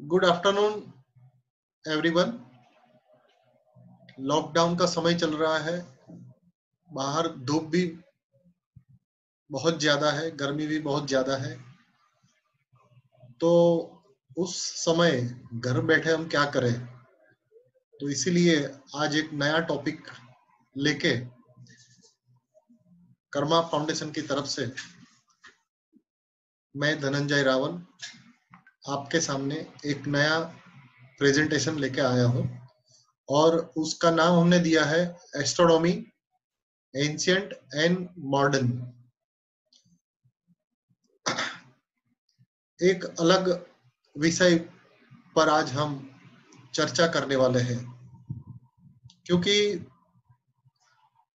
Good afternoon everyone. Lockdown का समय चल रहा है। बाहर धूप भी बहुत ज्यादा है, गर्मी भी बहुत ज्यादा है। तो उस समय घर बैठे हम क्या करें, तो इसीलिए आज एक नया टॉपिक लेके कर्मा फाउंडेशन की तरफ से मैं धनंजय रावल आपके सामने एक नया प्रेजेंटेशन लेके आया हूँ और उसका नाम हमने दिया है एस्ट्रोनॉमी एंशिएंट एंड मॉडर्न। एक अलग विषय पर आज हम चर्चा करने वाले हैं, क्योंकि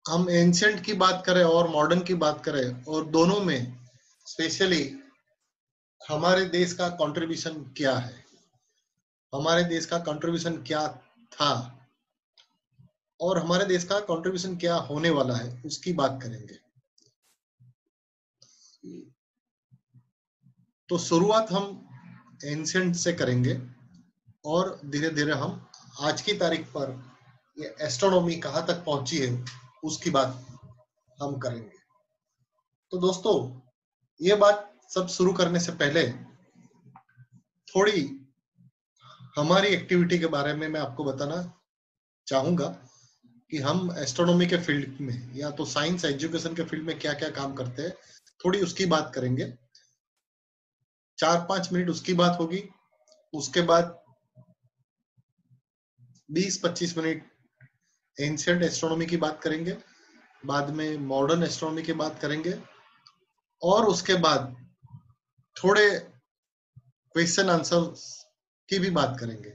हम एंशिएंट की बात करें और मॉडर्न की बात करें और दोनों में स्पेशली हमारे देश का कंट्रीब्यूशन क्या है, हमारे देश का कंट्रीब्यूशन क्या था और हमारे देश का कंट्रीब्यूशन क्या होने वाला है, उसकी बात करेंगे। तो शुरुआत हम एंशिएंट से करेंगे और धीरे धीरे हम आज की तारीख पर ये एस्ट्रोनॉमी कहाँ तक पहुंची है उसकी बात हम करेंगे। तो दोस्तों, ये बात सब शुरू करने से पहले थोड़ी हमारी एक्टिविटी के बारे में मैं आपको बताना चाहूंगा कि हम एस्ट्रोनॉमी के फील्ड में या तो साइंस एजुकेशन के फील्ड में क्या क्या काम करते हैं, थोड़ी उसकी बात करेंगे। 4-5 मिनट उसकी बात होगी, उसके बाद 20-25 मिनट एंशिएंट एस्ट्रोनॉमी की बात करेंगे, बाद में मॉडर्न एस्ट्रोनॉमी की बात करेंगे और उसके बाद थोड़े क्वेश्चन आंसर की भी बात करेंगे।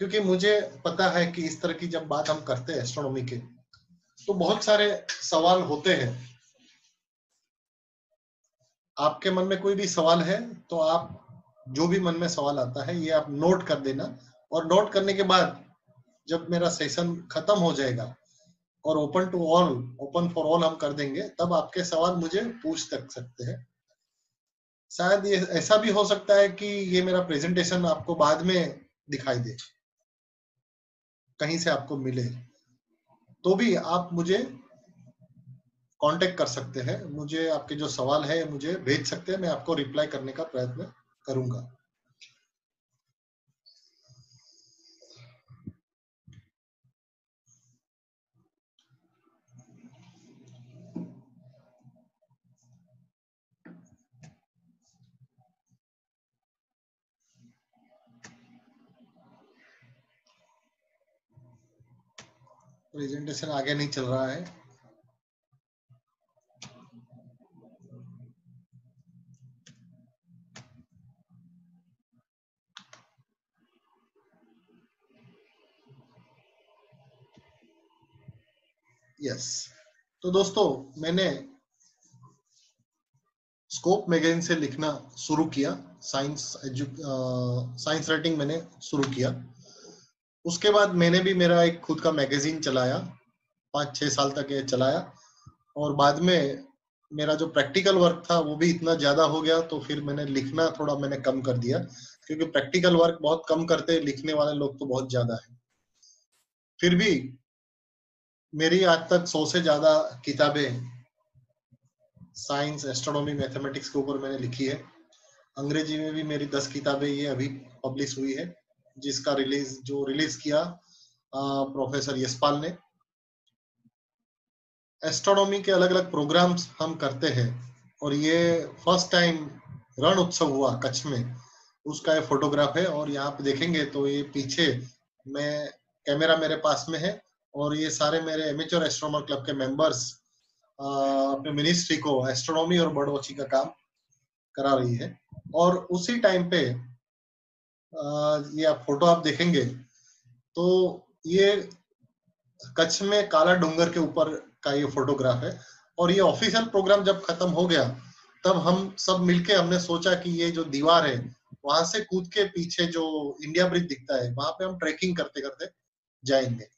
क्योंकि मुझे पता है कि इस तरह की जब बात हम करते हैं एस्ट्रोनॉमी के, तो बहुत सारे सवाल होते हैं। आपके मन में कोई भी सवाल है तो आप जो भी मन में सवाल आता है ये आप नोट कर देना, और नोट करने के बाद जब मेरा सेशन खत्म हो जाएगा और ओपन फॉर ऑल हम कर देंगे, तब आपके सवाल मुझे पूछ सकते हैं। शायद ये ऐसा भी हो सकता है कि ये मेरा प्रेजेंटेशन आपको बाद में दिखाई दे, कहीं से आपको मिले, तो भी आप मुझे कांटेक्ट कर सकते हैं। मुझे आपके जो सवाल है मुझे भेज सकते हैं, मैं आपको रिप्लाई करने का प्रयत्न करूंगा। प्रेजेंटेशन आगे नहीं चल रहा है। यस, तो दोस्तों, मैंने स्कोप मैगजीन से लिखना शुरू किया, साइंस राइटिंग मैंने शुरू किया। उसके बाद मैंने भी मेरा एक खुद का मैगजीन चलाया, 5-6 साल तक ये चलाया। और बाद में मेरा जो प्रैक्टिकल वर्क था वो भी इतना ज्यादा हो गया, तो फिर मैंने लिखना थोड़ा मैंने कम कर दिया, क्योंकि प्रैक्टिकल वर्क बहुत कम करते, लिखने वाले लोग तो बहुत ज्यादा है। फिर भी मेरी आज तक 100 से ज्यादा किताबें साइंस, एस्ट्रोनॉमी, मैथमेटिक्स के ऊपर मैंने लिखी है। अंग्रेजी में भी मेरी 10 किताबें ये अभी पब्लिश हुई है, जिसका रिलीज किया प्रोफेसर यशपाल ने। एस्ट्रोनॉमी के अलग अलग प्रोग्राम्स हम करते हैं, और ये फर्स्ट टाइम रण उत्सव हुआ कच्छ में, उसका ये फोटोग्राफ है। और यहाँ पे देखेंगे तो ये पीछे मैं कैमरा मेरे पास में है, और ये सारे मेरे एमेच्योर एस्ट्रोनॉमर क्लब के मेंबर्स अपने मिनिस्ट्री को एस्ट्रोनॉमी और बर्ड वॉचिंग का काम करा रही है। और उसी टाइम पे ये आप फोटो आप देखेंगे तो ये कच्छ में काला डूंगर के ऊपर का ये फोटोग्राफ है। और ये ऑफिशियल प्रोग्राम जब खत्म हो गया, तब हम सब मिलके हमने सोचा कि ये जो दीवार है वहां से कूद के पीछे जो इंडिया ब्रिज दिखता है, वहां पे हम ट्रैकिंग करते करते जाएंगे।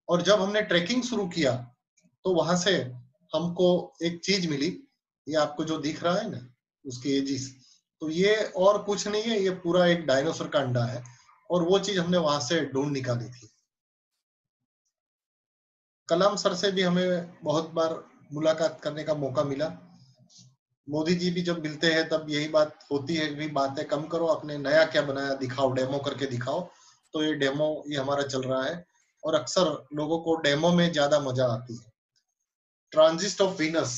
और जब हमने ट्रैकिंग शुरू किया तो वहां से हमको एक चीज मिली, ये आपको जो दिख रहा है ना, उसकी एजिस, तो ये और कुछ नहीं है, ये पूरा एक डायनासोर का अंडा है और वो चीज हमने वहां से ढूंढ निकाली थी। कलाम सर से भी हमें बहुत बार मुलाकात करने का मौका मिला। मोदी जी भी जब मिलते हैं तब यही बात होती है कि बातें कम करो, अपने नया क्या बनाया दिखाओ, डेमो करके दिखाओ। तो ये डेमो ये हमारा चल रहा है और अक्सर लोगों को डेमो में ज्यादा मजा आती है। ट्रांजिट ऑफ वीनस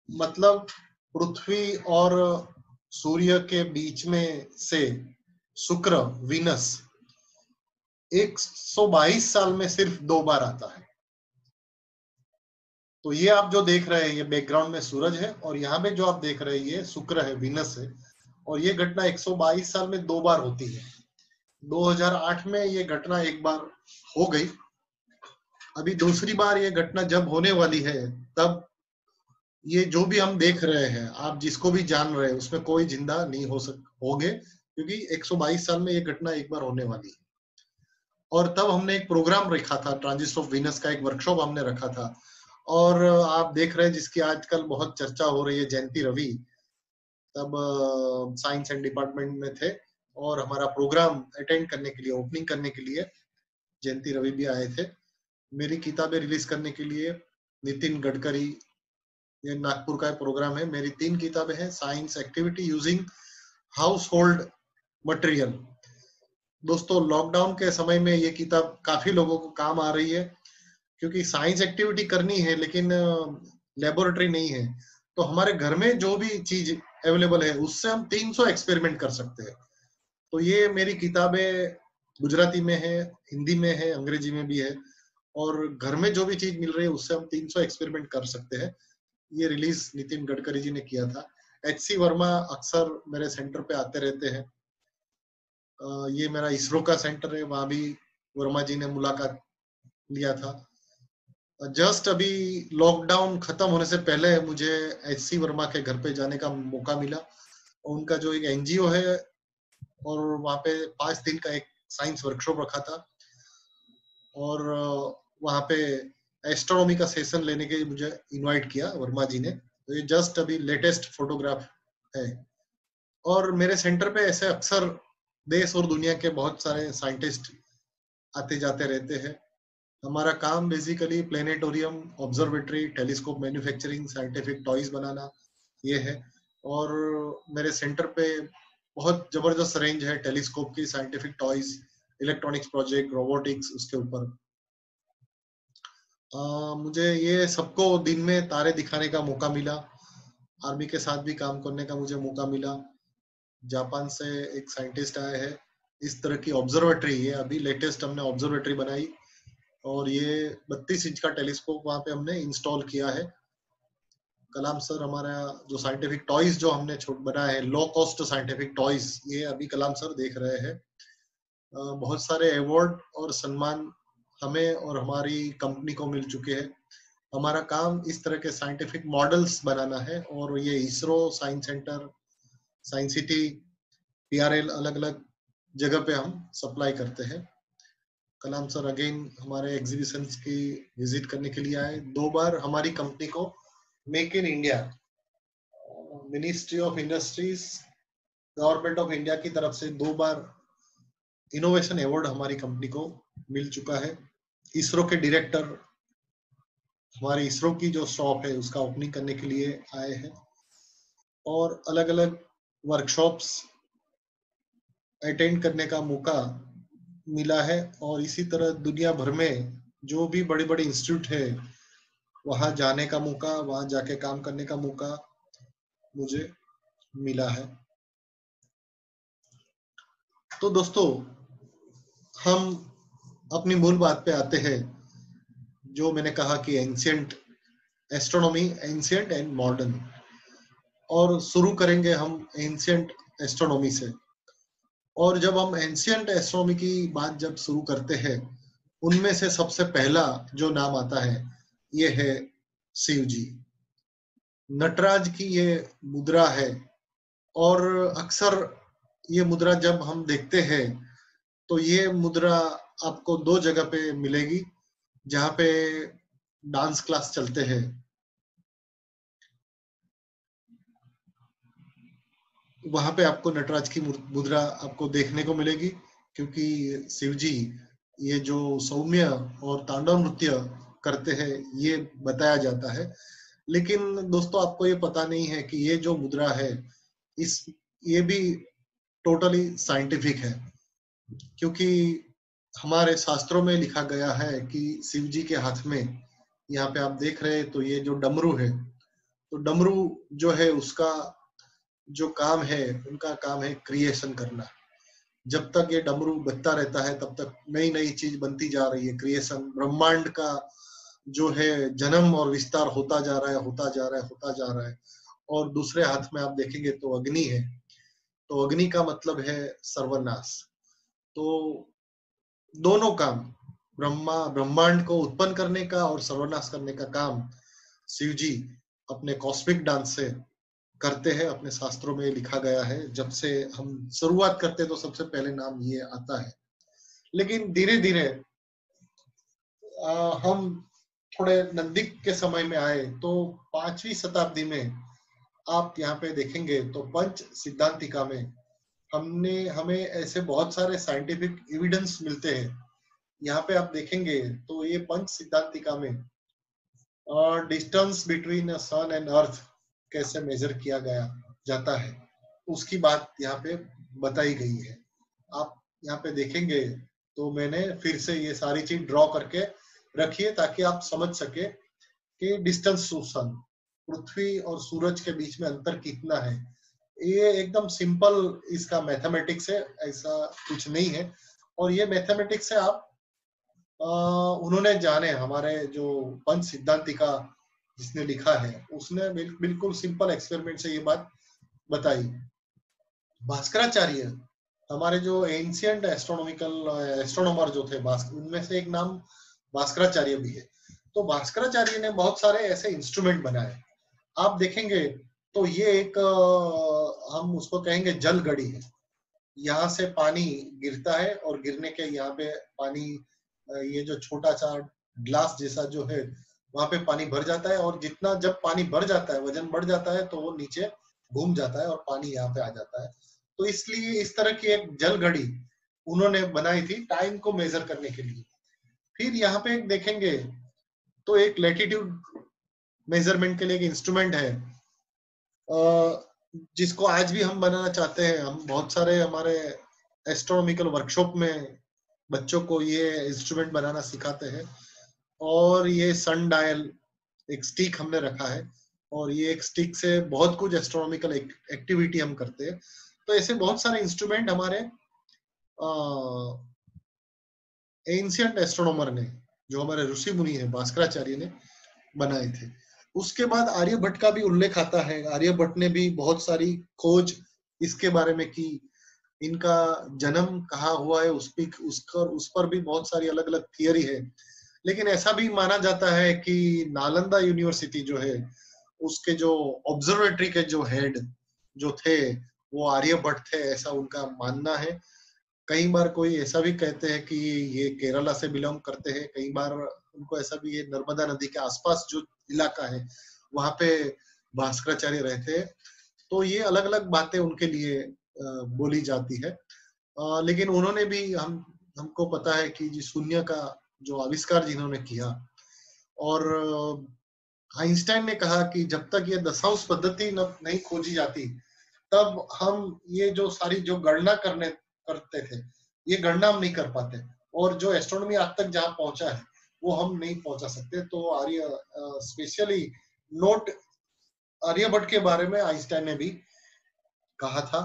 मतलब पृथ्वी और सूर्य के बीच में से शुक्र वीनस 122 साल में सिर्फ 2 बार आता है। तो ये आप जो देख रहे हैं ये बैकग्राउंड में सूरज है और यहाँ पे जो आप देख रहे हैं ये शुक्र है, वीनस है। और ये घटना 122 साल में 2 बार होती है। 2008 में ये घटना एक बार हो गई। अभी दूसरी बार ये घटना जब होने वाली है तब ये जो भी हम देख रहे हैं, आप जिसको भी जान रहे हैं, उसमें कोई जिंदा नहीं होगे, क्योंकि 122 साल में ये घटना एक बार होने वाली है। और तब हमने एक प्रोग्राम रखा था, ट्रांजिट ऑफ वीनस का एक वर्कशॉप हमने रखा था। और आप देख रहे हैं जिसकी आजकल बहुत चर्चा हो रही है, जयंती रवि तब साइंस एंड डिपार्टमेंट में थे और हमारा प्रोग्राम अटेंड करने के लिए, ओपनिंग करने के लिए जयंती रवि भी आए थे। मेरी किताबें रिलीज करने के लिए नितिन गडकरी, ये नागपुर का प्रोग्राम है। मेरी 3 किताबें हैं, science activity using house hold material. दोस्तों लॉकडाउन के समय में ये किताब काफी लोगों को काम आ रही है, क्योंकि साइंस एक्टिविटी करनी है लेकिन लेबोरेटरी नहीं है। तो हमारे घर में जो भी चीज अवेलेबल है उससे हम 300 एक्सपेरिमेंट कर सकते हैं। तो ये मेरी किताबें गुजराती में है, हिंदी में है, अंग्रेजी में भी है। और घर में जो भी चीज मिल रही है उससे हम 300 एक्सपेरिमेंट कर सकते हैं। ये रिलीज नितिन गडकरी जी ने किया था। एचसी वर्मा अक्सर मेरे सेंटर पे आते रहते हैं। ये मेरा इसरो का सेंटर है, वहां भी वर्मा जी ने मुलाकात लिया था। जस्ट अभी लॉकडाउन खत्म होने से पहले मुझे एचसी वर्मा के घर पे जाने का मौका मिला। उनका जो एक एनजीओ है और वहां पे 5 दिन का एक साइंस वर्कशॉप रखा था और वहां पे एस्ट्रोनॉमी का सेशन लेने के लिए मुझे इनवाइट किया वर्मा जी ने। तो ये जस्ट अभी लेटेस्ट फोटोग्राफ है। और मेरे सेंटर पे ऐसे अक्सर देश और दुनिया के बहुत सारे साइंटिस्ट आते जाते रहते हैं। हमारा काम basically planetarium, observatory, telescope manufacturing, scientific toys बनाना ये है। और मेरे सेंटर पे बहुत जबरदस्त रेंज है टेलीस्कोप की, scientific toys, electronics project, robotics, उसके ऊपर मुझे ये सबको दिन में तारे दिखाने का मौका मिला। आर्मी के साथ भी काम करने का मुझे मौका मिला। जापान से एक साइंटिस्ट आए हैं, इस तरह की ऑब्जर्वेटरी, ये अभी लेटेस्ट हमने ऑब्जर्वेटरी बनाई और ये 32 इंच का टेलीस्कोप वहां पे हमने इंस्टॉल किया है। कलाम सर हमारा जो साइंटिफिक टॉयज जो हमने बनाए हैं, लो कॉस्ट साइंटिफिक टॉयज, ये अभी कलाम सर देख रहे हैं। बहुत सारे अवार्ड और सम्मान हमें और हमारी कंपनी को मिल चुके हैं। हमारा काम इस तरह के साइंटिफिक मॉडल्स बनाना है और ये ISRO, science centre, science city, PRL, अलग अलग जगह पे हम सप्लाई करते हैं। कलाम सर अगेन हमारे एग्जीबिशंस की विजिट करने के लिए आए 2 बार। हमारी कंपनी को make in India, ministry of industries, government of India की तरफ से 2 बार इनोवेशन अवार्ड हमारी कंपनी को मिल चुका है। इसरो के डायरेक्टर हमारे इसरो की जो शॉप है उसका ओपनिंग करने के लिए आए हैं और अलग अलग वर्कशॉप्स अटेंड करने का मौका मिला है। और इसी तरह दुनिया भर में जो भी बड़ी बड़ी इंस्टीट्यूट है वहां जाने का मौका, वहां जाके काम करने का मौका मुझे मिला है। तो दोस्तों हम अपनी मूल बात पे आते हैं, जो मैंने कहा कि ancient astronomy, ancient and modern. और शुरू करेंगे हम एंशियंट एस्ट्रोनॉमी से। और जब हम एंशियंट एस्ट्रोनॉमी की बात जब शुरू करते हैं, उनमें से सबसे पहला जो नाम आता है ये है शिव जी। नटराज की ये मुद्रा है और अक्सर ये मुद्रा जब हम देखते हैं तो ये मुद्रा आपको 2 जगह पे मिलेगी जहाँ पे डांस क्लास चलते हैं। वहां पे आपको नटराज की मुद्रा आपको देखने को मिलेगी, क्योंकि शिव जी ये जो सौम्य और तांडव नृत्य करते हैं ये बताया जाता है। लेकिन दोस्तों आपको ये पता नहीं है कि ये जो मुद्रा है इस ये भी टोटली साइंटिफिक है, क्योंकि हमारे शास्त्रों में लिखा गया है कि शिव जी के हाथ में, यहाँ पे आप देख रहे हैं तो ये जो डमरू है, तो डमरू जो है उसका जो काम है, उनका काम है क्रिएशन करना। जब तक ये डमरू बजता रहता है तब तक नई नई चीज बनती जा रही है, क्रिएशन, ब्रह्मांड का जो है जन्म और विस्तार होता जा रहा है, होता जा रहा है, होता जा रहा है। और दूसरे हाथ में आप देखेंगे तो अग्नि है, तो अग्नि का मतलब है सर्वनाश। तो दोनों काम, ब्रह्मांड को उत्पन्न करने का और सर्वनाश करने का काम शिव जी अपने कॉस्मिक डांस से करते हैं। अपने शास्त्रों में लिखा गया है, जब से हम शुरुआत करते हैं तो सबसे पहले नाम ये आता है। लेकिन धीरे धीरे हम थोड़े नजदीक के समय में आए तो 5वीं शताब्दी में आप यहाँ पे देखेंगे तो पंच सिद्धांतिका में हमें ऐसे बहुत सारे साइंटिफिक एविडेंस मिलते हैं। यहाँ पे आप देखेंगे तो ये पंच सिद्धांतिका में distance between sun and earth कैसे मेजर किया गया जाता है उसकी बात यहाँ पे बताई गई है। आप यहाँ पे देखेंगे तो मैंने फिर से ये सारी चीज ड्रॉ करके रखी है ताकि आप समझ सके कि डिस्टेंस टू सन, पृथ्वी और सूरज के बीच में अंतर कितना है। ये एकदम सिंपल इसका मैथमेटिक्स है, ऐसा कुछ नहीं है। और ये मैथमेटिक्स से आप उन्होंने जाने, हमारे जो पंच सिद्धांतिका जिसने लिखा है उसने बिल्कुल सिंपल एक्सपेरिमेंट से ये बात बताई। भास्कराचार्य हमारे जो एंशियंट एस्ट्रोनॉमर जो थे, उनमें से एक नाम भास्कराचार्य भी है। तो भास्कराचार्य ने बहुत सारे ऐसे इंस्ट्रूमेंट बनाए। आप देखेंगे तो ये एक हम उसको कहेंगे जल घड़ी है। यहाँ से पानी गिरता है और गिरने के यहाँ पे पानी, ये जो छोटा सा ग्लास जैसा जो है वहां पे पानी भर जाता है, और जितना जब पानी भर जाता है, वजन बढ़ जाता है, तो वो नीचे घूम जाता है और पानी यहाँ पे आ जाता है। तो इसलिए इस तरह की एक जल घड़ी उन्होंने बनाई थी टाइम को मेजर करने के लिए। फिर यहाँ पे एक देखेंगे तो एक लैटिट्यूड मेजरमेंट के लिए एक इंस्ट्रूमेंट है, जिसको आज भी हम बनाना चाहते हैं। हम बहुत सारे हमारे एस्ट्रोनॉमिकल वर्कशॉप में बच्चों को ये इंस्ट्रूमेंट बनाना सिखाते हैं। और ये सन डायल एक स्टिक हमने रखा है, और ये एक स्टिक से बहुत कुछ एस्ट्रोनॉमिकल एक्टिविटी हम करते हैं। तो ऐसे बहुत सारे इंस्ट्रूमेंट हमारे एंशियंट एस्ट्रोनॉमर ने, जो हमारे ऋषि मुनि है, भास्कराचार्य ने बनाए थे। उसके बाद आर्यभट्ट का भी उल्लेख आता है। आर्यभट्ट ने भी बहुत सारी खोज इसके बारे में की। इनका जन्म कहाँ हुआ है उस पर भी बहुत सारी अलग अलग थियरी है। लेकिन ऐसा भी माना जाता है कि नालंदा यूनिवर्सिटी जो है उसके जो ऑब्जर्वेटरी के जो हेड जो थे वो आर्यभट्ट थे, ऐसा उनका मानना है। कई बार कोई ऐसा भी कहते हैं कि ये केरला से बिलोंग करते हैं, कई बार उनको ऐसा भी, ये नर्मदा नदी के आसपास जो इलाका है वहां पे भास्कराचार्य रहते हैं। तो ये अलग अलग बातें उनके लिए बोली जाती है। लेकिन उन्होंने भी हमको पता है कि जी शून्य का जो आविष्कार जिन्होंने किया, और आइंस्टाइन ने कहा कि जब तक ये दशांश पद्धति नहीं खोजी जाती तब हम ये जो सारी जो गणना करते थे ये गणना हम नहीं कर पाते, और जो एस्ट्रोनॉमी आज तक जहाँ पहुंचा है वो हम नहीं पहुंचा सकते। तो स्पेशली नोट आर्यभट्ट के बारे में आइंस्टाइन ने भी कहा था।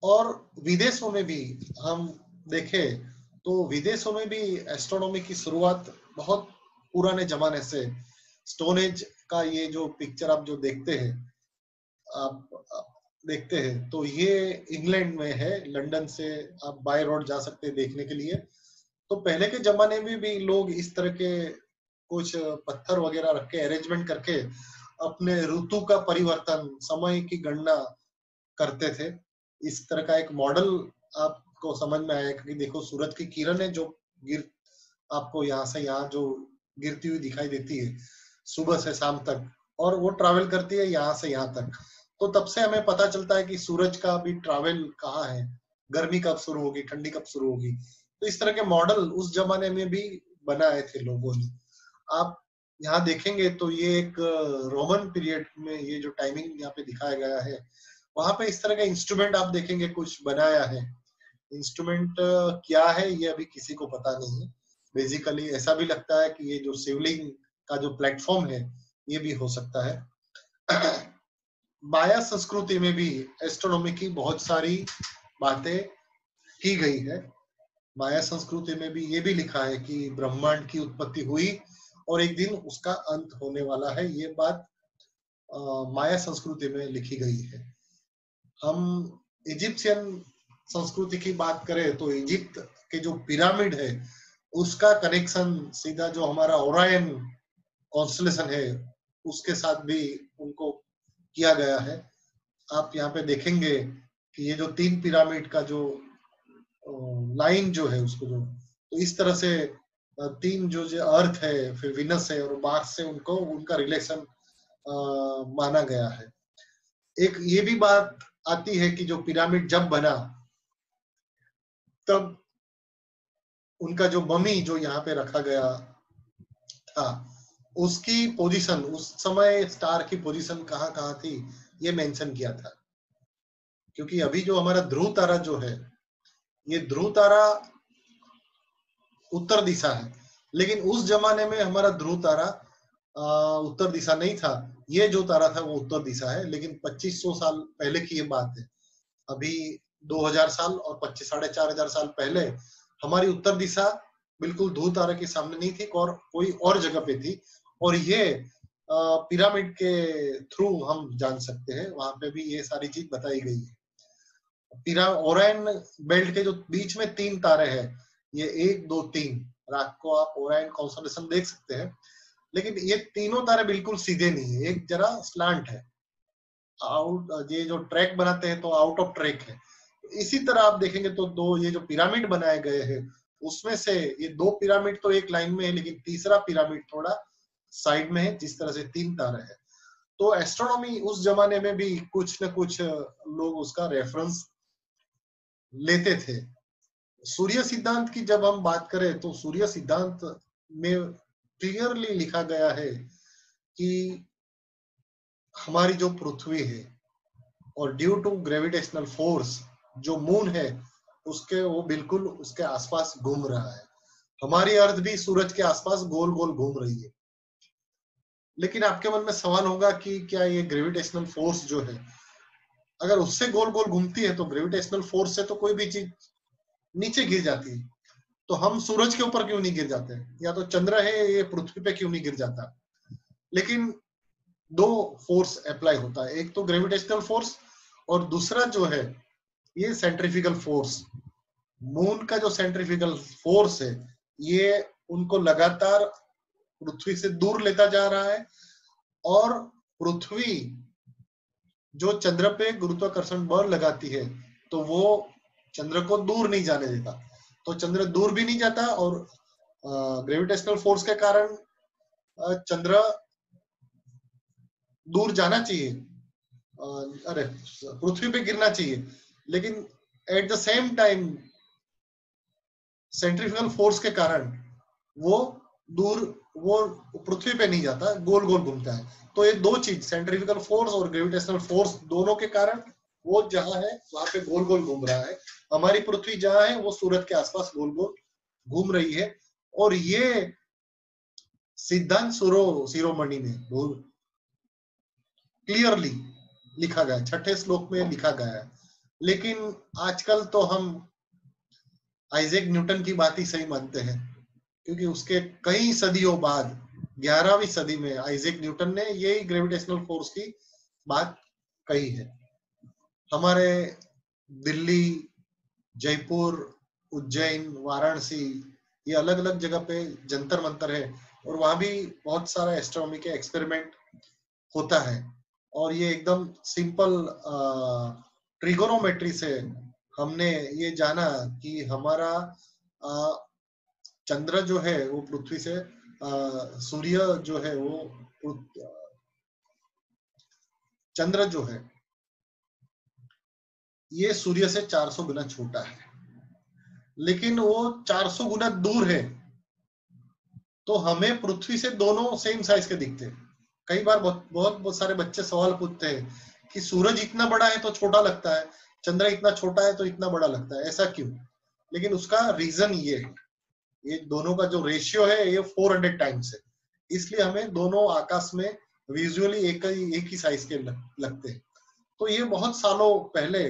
और विदेशों में भी हम देखें तो विदेशों में भी एस्ट्रोनॉमी की शुरुआत बहुत पुराने जमाने से, स्टोन एज का ये जो पिक्चर आप जो देखते हैं, आप देखते हैं तो ये इंग्लैंड में है। लंदन से आप बाय रोड जा सकते हैं देखने के लिए। तो पहले के जमाने में भी लोग इस तरह के कुछ पत्थर वगैरह रख के अरेंजमेंट करके अपने ऋतु का परिवर्तन, समय की गणना करते थे। इस तरह का एक मॉडल आपको समझ में आएगा कि देखो सूरज की किरण है जो गिर आपको यहाँ से यहाँ जो गिरती हुई दिखाई देती है सुबह से शाम तक, और वो ट्रैवल करती है यहाँ से यहाँ तक। तो तब से हमें पता चलता है कि सूरज का भी ट्रैवल कहाँ है, गर्मी कब शुरू होगी, ठंडी कब शुरू होगी। तो इस तरह के मॉडल उस जमाने में भी बनाए थे लोगों ने। आप यहाँ देखेंगे तो ये एक रोमन पीरियड में ये जो टाइमिंग यहाँ पे दिखाया गया है, वहां पे इस तरह का इंस्ट्रूमेंट आप देखेंगे कुछ बनाया है। इंस्ट्रूमेंट क्या है ये अभी किसी को पता नहीं है। बेसिकली ऐसा भी लगता है कि ये जो शिवलिंग का जो प्लेटफॉर्म है ये भी हो सकता है। माया संस्कृति में भी एस्ट्रोनॉमी की बहुत सारी बातें की गई है। माया संस्कृति में भी ये भी लिखा है कि ब्रह्मांड की उत्पत्ति हुई और एक दिन उसका अंत होने वाला है। ये बात माया संस्कृति में लिखी गई है। हम इजिप्शियन संस्कृति की बात करें तो इजिप्ट के जो पिरामिड है उसका कनेक्शन सीधा जो हमारा ओरायन कॉन्स्टलेशन है उसके साथ भी उनको किया गया है। आप यहाँ पे देखेंगे कि ये जो 3 पिरामिड का जो लाइन जो है उसको जो तो इस तरह से 3 जो अर्थ है, फिर विनस है और मार्स से उनको उनका रिलेशन माना गया है। एक ये भी बात आती है कि जो पिरामिड जब बना तब उनका जो मम्मी जो यहाँ पे रखा गया था उसकी पोजीशन उस समय स्टार की पोजीशन कहाँ कहाँ थी ये मेंशन किया था। क्योंकि अभी जो हमारा ध्रुव तारा जो है ये ध्रुव तारा उत्तर दिशा है, लेकिन उस जमाने में हमारा ध्रुव तारा उत्तर दिशा नहीं था। ये जो तारा था वो उत्तर दिशा है, लेकिन 2500 साल पहले की ये बात है। अभी 2000 साल और 25 4500 साल पहले हमारी उत्तर दिशा बिल्कुल ध्रुव तारा के सामने नहीं थी और कोई और जगह पे थी। और ये पिरामिड के थ्रू हम जान सकते हैं, वहां पे भी ये सारी चीज बताई गई है। ओरायन बेल्ट के जो बीच में 3 तारे हैं, ये 1 2 3 रात को आप ओरायन कॉन्स्टेलेशन देख सकते हैं, लेकिन ये तीनों तारे बिल्कुल सीधे नहीं है, एक जरा स्लांट है। आउट ये जो ट्रैक बनाते हैं तो आउट ऑफ ट्रैक है। इसी तरह आप देखेंगे तो दो ये जो पिरामिड बनाए गए हैं उसमें से ये 2 पिरामिड तो एक लाइन में है, लेकिन तीसरा पिरामिड थोड़ा साइड में है, जिस तरह से 3 तारे हैं। तो एस्ट्रोनॉमी उस जमाने में भी कुछ न कुछ लोग उसका रेफरेंस लेते थे। सूर्य सिद्धांत की जब हम बात करें तो सूर्य सिद्धांत में क्लियरली लिखा गया है कि हमारी जो पृथ्वी है और ड्यू टू ग्रेविटेशनल फोर्स जो मून है उसके वो बिल्कुल उसके आसपास घूम रहा है। हमारी अर्थ भी सूरज के आसपास गोल गोल घूम रही है। लेकिन आपके मन में सवाल होगा कि क्या ये ग्रेविटेशनल फोर्स जो है अगर उससे गोल गोल घूमती है तो ग्रेविटेशनल फोर्स से तो कोई भी चीज नीचे गिर जाती है, तो हम सूरज के ऊपर क्यों नहीं गिर जाते, या तो चंद्र है ये पृथ्वी पे क्यों नहीं गिर जाता। लेकिन 2 फोर्स अप्लाई होता है, एक तो ग्रेविटेशनल फोर्स और दूसरा जो है ये सेंट्रीफ्यूगल फोर्स। मून का जो सेंट्रीफ्यूगल फोर्स है ये उनको लगातार पृथ्वी से दूर लेता जा रहा है और पृथ्वी जो चंद्र पे गुरुत्वाकर्षण बल लगाती है तो वो चंद्र को दूर नहीं जाने देता। तो चंद्र दूर भी नहीं जाता और ग्रेविटेशनल फोर्स के कारण चंद्र दूर जाना चाहिए, अरे पृथ्वी पे गिरना चाहिए, लेकिन at the same time centrifugal force के कारण वो दूर वो पृथ्वी पे नहीं जाता, गोल गोल घूमता है। तो ये 2 चीज सेंट्रीफ्यूगल फोर्स और ग्रेविटेशनल फोर्स दोनों के कारण वो जहां है वहां पे गोल गोल घूम रहा है। हमारी पृथ्वी जहां है वो सूरज के आसपास गोल गोल घूम रही है। और ये सिद्धांत शिरोमणि में बहुत क्लियरली लिखा गया है, 6ठे श्लोक में लिखा गया है। लेकिन आजकल तो हम आइजैक न्यूटन की बात ही सही मानते हैं, क्योंकि उसके कई सदियों बाद 11वीं सदी में आइजैक न्यूटन ने यही ग्रेविटेशनल फोर्स की बात कही है। हमारे दिल्ली, जयपुर, उज्जैन, वाराणसी ये अलग अलग जगह पे जंतर मंतर है और वहां भी बहुत सारा एस्ट्रोनॉमी के एक्सपेरिमेंट होता है। और ये एकदम सिंपल ट्रिगोनोमेट्री से हमने ये जाना कि हमारा चंद्र जो है वो पृथ्वी से सूर्य जो है वो चंद्र जो है ये सूर्य से 400 गुना छोटा है, लेकिन वो 400 गुना दूर है, तो हमें पृथ्वी से दोनों सेम साइज के दिखते हैं। कई बार बहुत सारे बच्चे सवाल पूछते हैं कि सूरज इतना बड़ा है तो छोटा लगता है, चंद्र इतना छोटा है तो इतना बड़ा लगता है, ऐसा क्यों? लेकिन उसका रीजन ये है, ये दोनों का जो रेशियो है ये 400 टाइम्स है, इसलिए हमें दोनों आकाश में विजुअली एक ही साइज के लगते हैं। तो ये बहुत सालों पहले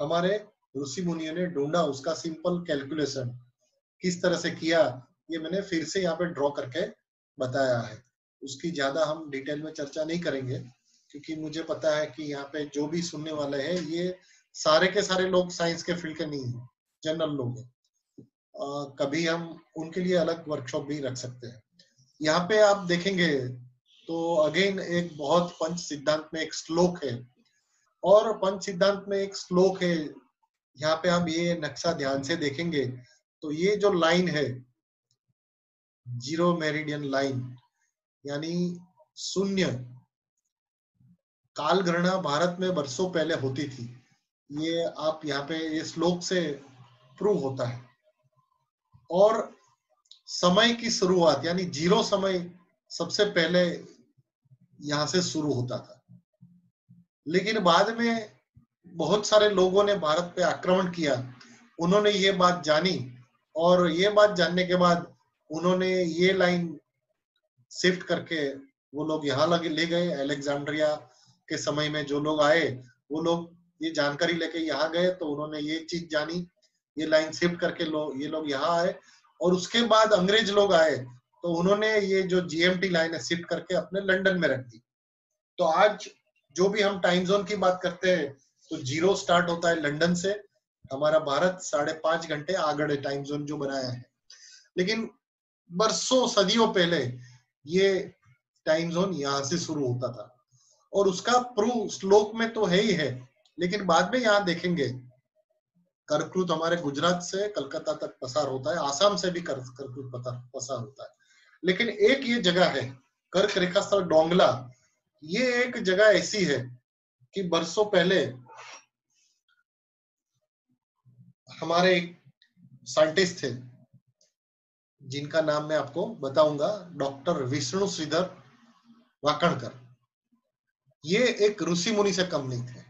हमारे ऋषि मुनियों ने ढूंढा, उसका सिंपल कैलकुलेशन किस तरह से किया, ये मैंने फिर से यहाँ पे ड्रॉ करके बताया है। उसकी ज्यादा हम डिटेल में चर्चा नहीं करेंगे, क्योंकि मुझे पता है कि यहाँ पे जो भी सुनने वाले हैं ये सारे के सारे लोग साइंस के फील्ड के नहीं है, जनरल लोग हैं। कभी हम उनके लिए अलग वर्कशॉप भी रख सकते हैं। यहाँ पे आप देखेंगे तो अगेन एक बहुत पंच सिद्धांत में एक श्लोक है, और पंच सिद्धांत में एक श्लोक है। यहाँ पे आप ये नक्शा ध्यान से देखेंगे तो ये जो लाइन है, जीरो मेरिडियन लाइन, यानी शून्य, काल गणना भारत में वर्षों पहले होती थी। ये आप यहाँ पे ये श्लोक से प्रूव होता है। और समय की शुरुआत यानी जीरो समय सबसे पहले यहाँ से शुरू होता था, लेकिन बाद में बहुत सारे लोगों ने भारत पे आक्रमण किया, उन्होंने ये बात जानी, और ये बात जानने के बाद उन्होंने ये लाइन शिफ्ट करके वो लोग यहाँ ले गए। अलेक्जेंड्रिया के समय में जो लोग आए, वो लोग ये जानकारी लेके यहाँ गए, तो उन्होंने ये चीज जानी, ये लाइन शिफ्ट करके ये लोग यहाँ आए, और उसके बाद अंग्रेज लोग आए तो उन्होंने ये जो जीएमटी लाइन है शिफ्ट करके अपने लंदन में रख दी। तो आज जो भी हम टाइम जोन की बात करते हैं तो जीरो स्टार्ट होता है लंदन से, हमारा भारत 5.5 घंटे आगे टाइम जोन जो बनाया है। लेकिन बरसों सदियों पहले ये टाइम जोन यहाँ से शुरू होता था, और उसका प्रूफ श्लोक में तो है ही है, लेकिन बाद में यहाँ देखेंगे कर्कवृत हमारे गुजरात से कलकत्ता तक पसार होता है, आसाम से भी कर्कवृत पसार होता है। लेकिन एक ये जगह है कर्क रेखा स्थल डोंगला, ये एक जगह ऐसी है कि बरसों पहले हमारे एक साइंटिस्ट थे जिनका नाम मैं आपको बताऊंगा, डॉक्टर विष्णु श्रीधर वाकणकर। ये एक ऋषि मुनि से कम नहीं थे।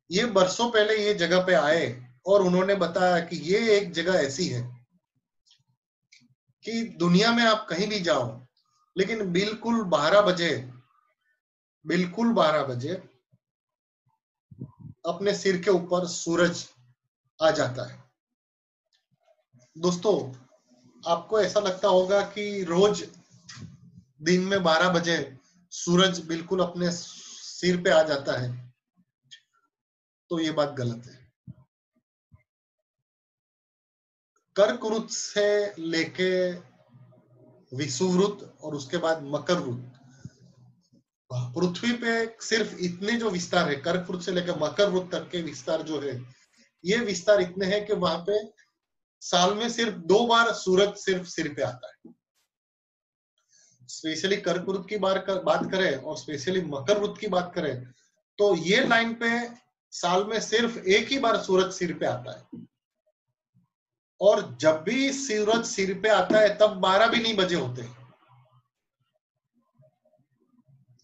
ये बरसों पहले ये जगह पे आए और उन्होंने बताया कि ये एक जगह ऐसी है कि दुनिया में आप कहीं भी जाओ, लेकिन बिल्कुल 12 बजे अपने सिर के ऊपर सूरज आ जाता है। दोस्तों, आपको ऐसा लगता होगा कि रोज दिन में 12 बजे सूरज बिल्कुल अपने सिर पे आ जाता है, तो ये बात गलत है। कर्कवृत से लेके विषुववृत्त और उसके बाद मकरवृत्त, पृथ्वी पे सिर्फ इतने जो विस्तार है, कर्कवृत्त से लेकर मकरवृत्त तक के विस्तार जो है, ये विस्तार इतने हैं कि वहां पे साल में सिर्फ 2 बार सूरज सिर्फ सिर पे आता है। स्पेशली कर्कवृत्त की बात करें और स्पेशली मकरवृत्त की बात करें तो ये लाइन पे साल में सिर्फ एक ही बार सूरज सिर पे आता है, और जब भी सूरज सिर पे आता है तब 12 भी नहीं बजे होते।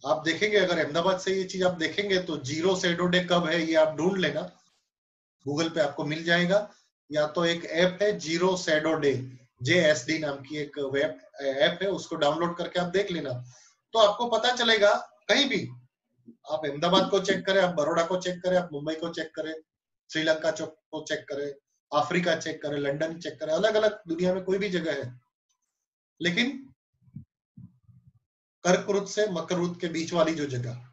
आप देखेंगे, अगर अहमदाबाद से ये चीज आप देखेंगे तो जीरो शैडो डे कब है ये आप ढूंढ लेना, गूगल पे आपको मिल जाएगा। या तो एक ऐप है जीरो शैडो डे, JSD नाम की एक वेब ऐप है, उसको डाउनलोड करके आप देख लेना, तो आपको पता चलेगा। कहीं भी आप अहमदाबाद को चेक करें, आप बड़ौदा को चेक करें, आप मुंबई को चेक करें, श्रीलंका को चेक करें, अफ्रीका चेक करें, लंदन चेक करें, अलग अलग दुनिया में कोई भी जगह है, लेकिन कर्कवृत्त से मकरवृत्त के बीच वाली जो जगह,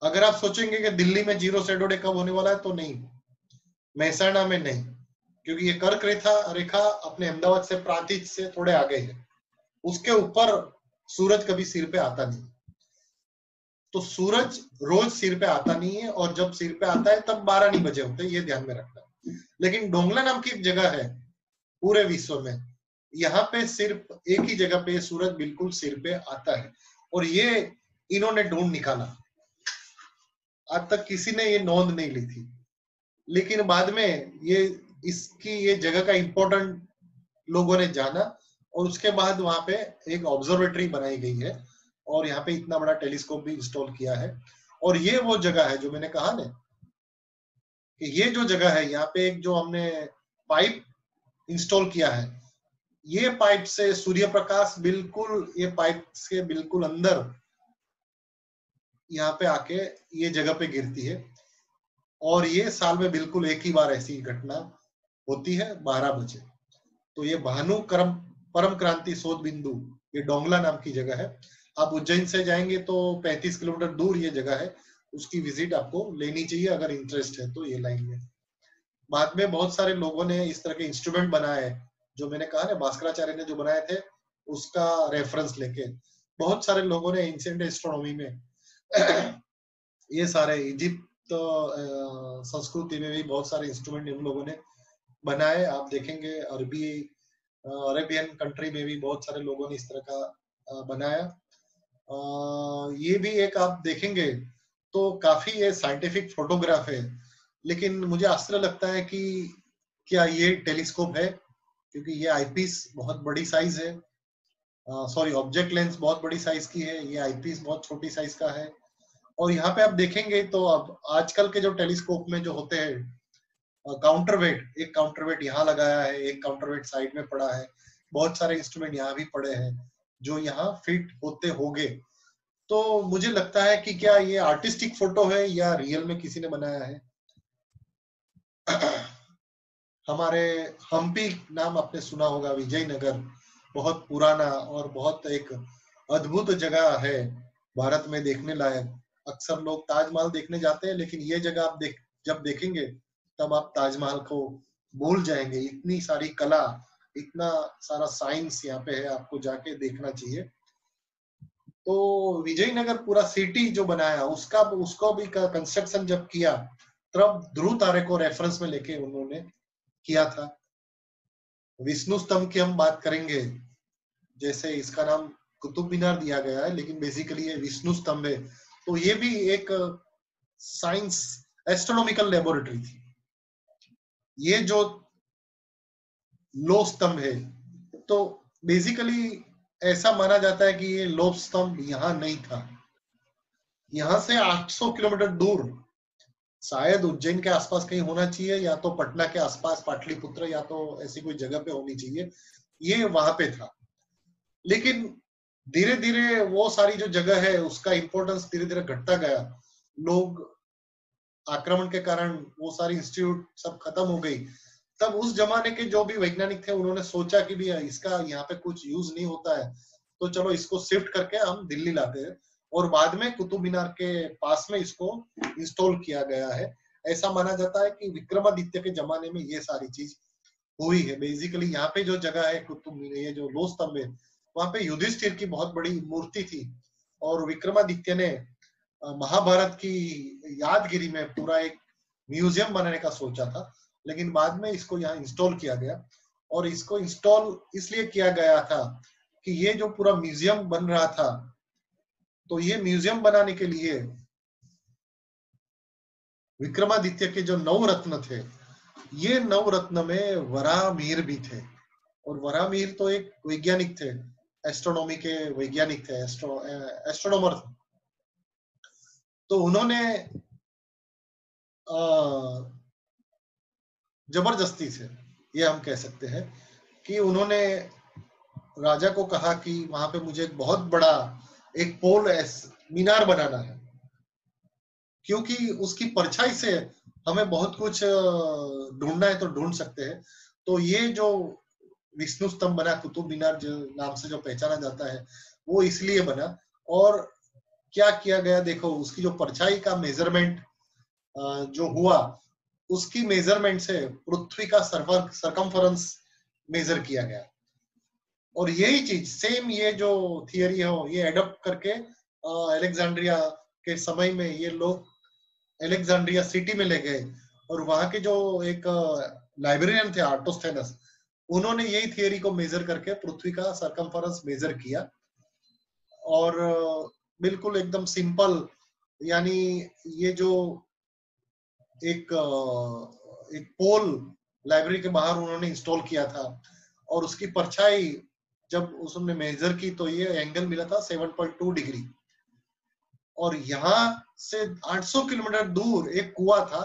अगर आप सोचेंगे कि दिल्ली में जीरो शैडो डे कब होने वाला है, तो नहीं, मेहसाणा में नहीं, क्योंकि ये कर्क रेखा अपने अहमदाबाद से प्रांतिज से थोड़े आगे है, उसके ऊपर सूरज कभी सिर पे आता नहीं। तो सूरज रोज सिर पे आता नहीं है, और जब सिर पे आता है तब 12 नहीं बजे होते, ये ध्यान में रखना। लेकिन डोंगला नाम की एक जगह है पूरे विश्व में, यहाँ पे सिर्फ एक ही जगह पे सूरज बिल्कुल सिर पे आता है, और ये इन्होंने ढूंढ निकाला। आज तक किसी ने ये नोंद नहीं ली थी, लेकिन बाद में ये जगह का इम्पोर्टेंट लोगों ने जाना और उसके बाद वहां पे एक ऑब्जर्वेटरी बनाई गई है और यहाँ पे इतना बड़ा टेलीस्कोप भी इंस्टॉल किया है। और ये वो जगह है जो मैंने कहा ना कि ये जो जगह है यहाँ पे एक जो हमने पाइप इंस्टॉल किया है, ये पाइप से सूर्य प्रकाश बिल्कुल ये पाइप के बिल्कुल अंदर यहाँ पे आके ये जगह पे गिरती है और ये साल में बिल्कुल एक ही बार ऐसी घटना होती है 12 बजे। तो ये भानु करम परम क्रांति शोध बिंदु, ये डोंगला नाम की जगह है। आप उज्जैन से जाएंगे तो 35 किलोमीटर दूर ये जगह है, उसकी विजिट आपको लेनी चाहिए अगर इंटरेस्ट है तो ये लाइन में। बाद में बहुत सारे लोगों ने इस तरह के इंस्ट्रूमेंट बनाए, जो मैंने कहा ना भास्कराचार्य ने जो बनाए थे उसका रेफरेंस लेके बहुत सारे लोगों ने एंशिएंट एस्ट्रोनॉमी में ये सारे इजिप्ट संस्कृति में भी बहुत सारे इंस्ट्रूमेंट इन लोगों ने बनाए। आप देखेंगे अरेबियन कंट्री में भी बहुत सारे लोगों ने इस तरह का बनाया। ये भी एक आप देखेंगे तो काफी ये साइंटिफिक फोटोग्राफ है, लेकिन मुझे आश्चर्य लगता है कि क्या ये टेलीस्कोप है, क्योंकि ये आईपीस बहुत बड़ी साइज है, सॉरी ऑब्जेक्ट लेंस बहुत बड़ी साइज की है, ये आईपीस बहुत छोटी साइज का है। और यहाँ पे आप देखेंगे तो अब आजकल के जो टेलीस्कोप में जो होते हैं काउंटरवेट, एक काउंटरवेट यहाँ लगाया है, एक काउंटरवेट साइड में पड़ा है, बहुत सारे इंस्ट्रूमेंट यहाँ भी पड़े हैं जो यहाँ फिट होते होंगे। तो मुझे लगता है कि क्या ये आर्टिस्टिक फोटो है या रियल में किसी ने बनाया है। हमारे हम्पी नाम आपने सुना होगा, विजयनगर, बहुत पुराना और बहुत एक अद्भुत जगह है भारत में देखने लायक। अक्सर लोग ताजमहल देखने जाते हैं, लेकिन ये जगह आप जब देखेंगे तब आप ताजमहल को भूल जाएंगे। इतनी सारी कला, इतना सारा साइंस यहाँ पे है, आपको जाके देखना चाहिए। तो विजयनगर पूरा सिटी जो बनाया उसको भी कंस्ट्रक्शन जब किया तब ध्रुव तारे को रेफरेंस में लेके उन्होंने किया था। विष्णु स्तंभ की हम बात करेंगे, जैसे इसका नाम कुतुब मीनार दिया गया है, लेकिन बेसिकली ये विष्णु स्तंभ है। तो ये भी एक साइंस एस्ट्रोनॉमिकल लेबोरेटरी थी। ये जो लोह स्तंभ है, तो बेसिकली ऐसा माना जाता है कि ये लोह स्तंभ यहाँ नहीं था। यहाँ से 800 किलोमीटर दूर शायद उज्जैन के आसपास कहीं होना चाहिए, या तो पटना के आसपास पाटलिपुत्र, या तो ऐसी कोई जगह पे होनी चाहिए, ये वहां पे था। लेकिन धीरे धीरे वो सारी जो जगह है उसका इंपॉर्टेंस धीरे धीरे घटता गया। लोग आक्रमण के कारण वो सारी इंस्टीट्यूट सब खत्म हो गई। तब उस जमाने के जो भी वैज्ञानिक थे उन्होंने सोचा कि भी इसका यहाँ पे कुछ यूज नहीं होता है, तो चलो इसको शिफ्ट करके हम दिल्ली लाते हैं। और बाद में कुतुब मीनार के पास में इसको इंस्टॉल किया गया है। ऐसा माना जाता है कि विक्रमादित्य के जमाने में ये सारी चीज हुई है। बेसिकली यहाँ पे जो जगह है कुतुब मीनार, ये जो लोह स्तंभ है, वहां पे युधिष्ठिर की बहुत बड़ी मूर्ति थी और विक्रमादित्य ने महाभारत की यादगिरी में पूरा एक म्यूजियम बनाने का सोचा था, लेकिन बाद में इसको यहाँ इंस्टॉल किया गया। और इसको इंस्टॉल इसलिए किया गया था कि ये जो पूरा म्यूजियम बन रहा था, तो ये म्यूजियम बनाने के लिए विक्रमादित्य के जो 9 रत्न थे, ये 9 रत्न में वराहमिहिर भी थे। और वराहमिहिर तो एक वैज्ञानिक थे, एस्ट्रोनॉमी के वैज्ञानिक थे, एस्ट्रोनॉमर थे। तो उन्होंने जबरदस्ती से, ये हम कह सकते हैं कि उन्होंने राजा को कहा कि वहां पे मुझे एक बहुत बड़ा एक पोल मीनार बनाना है, क्योंकि उसकी परछाई से हमें बहुत कुछ ढूंढना है तो ढूंढ सकते हैं। तो ये जो विष्णु स्तंभ बना, कुतुब मीनार जो नाम से जो पहचाना जाता है, वो इसलिए बना। और क्या किया गया देखो, उसकी जो परछाई का मेजरमेंट जो हुआ, उसकी मेजरमेंट से पृथ्वी का सरकमफरेंस मेजर किया गया। और यही चीज सेम, ये जो थियरी है ये एडॉप्ट करके अलेक्जेंड्रिया के समय में ये लोग अलेक्जेंड्रिया सिटी में ले गए, और वहां के जो एक लाइब्रेरियन थे आर्टोस्थेनस, उन्होंने यही थियरी को मेजर करके पृथ्वी का सरकमफरेंस मेजर किया। और बिल्कुल एकदम सिंपल, यानी ये जो एक एक पोल लाइब्रेरी के बाहर उन्होंने इंस्टॉल किया था, और उसकी परछाई जब उसने मेजर की तो ये एंगल मिला था 7.2 डिग्री। और यहाँ से 800 किलोमीटर दूर एक कुआं था,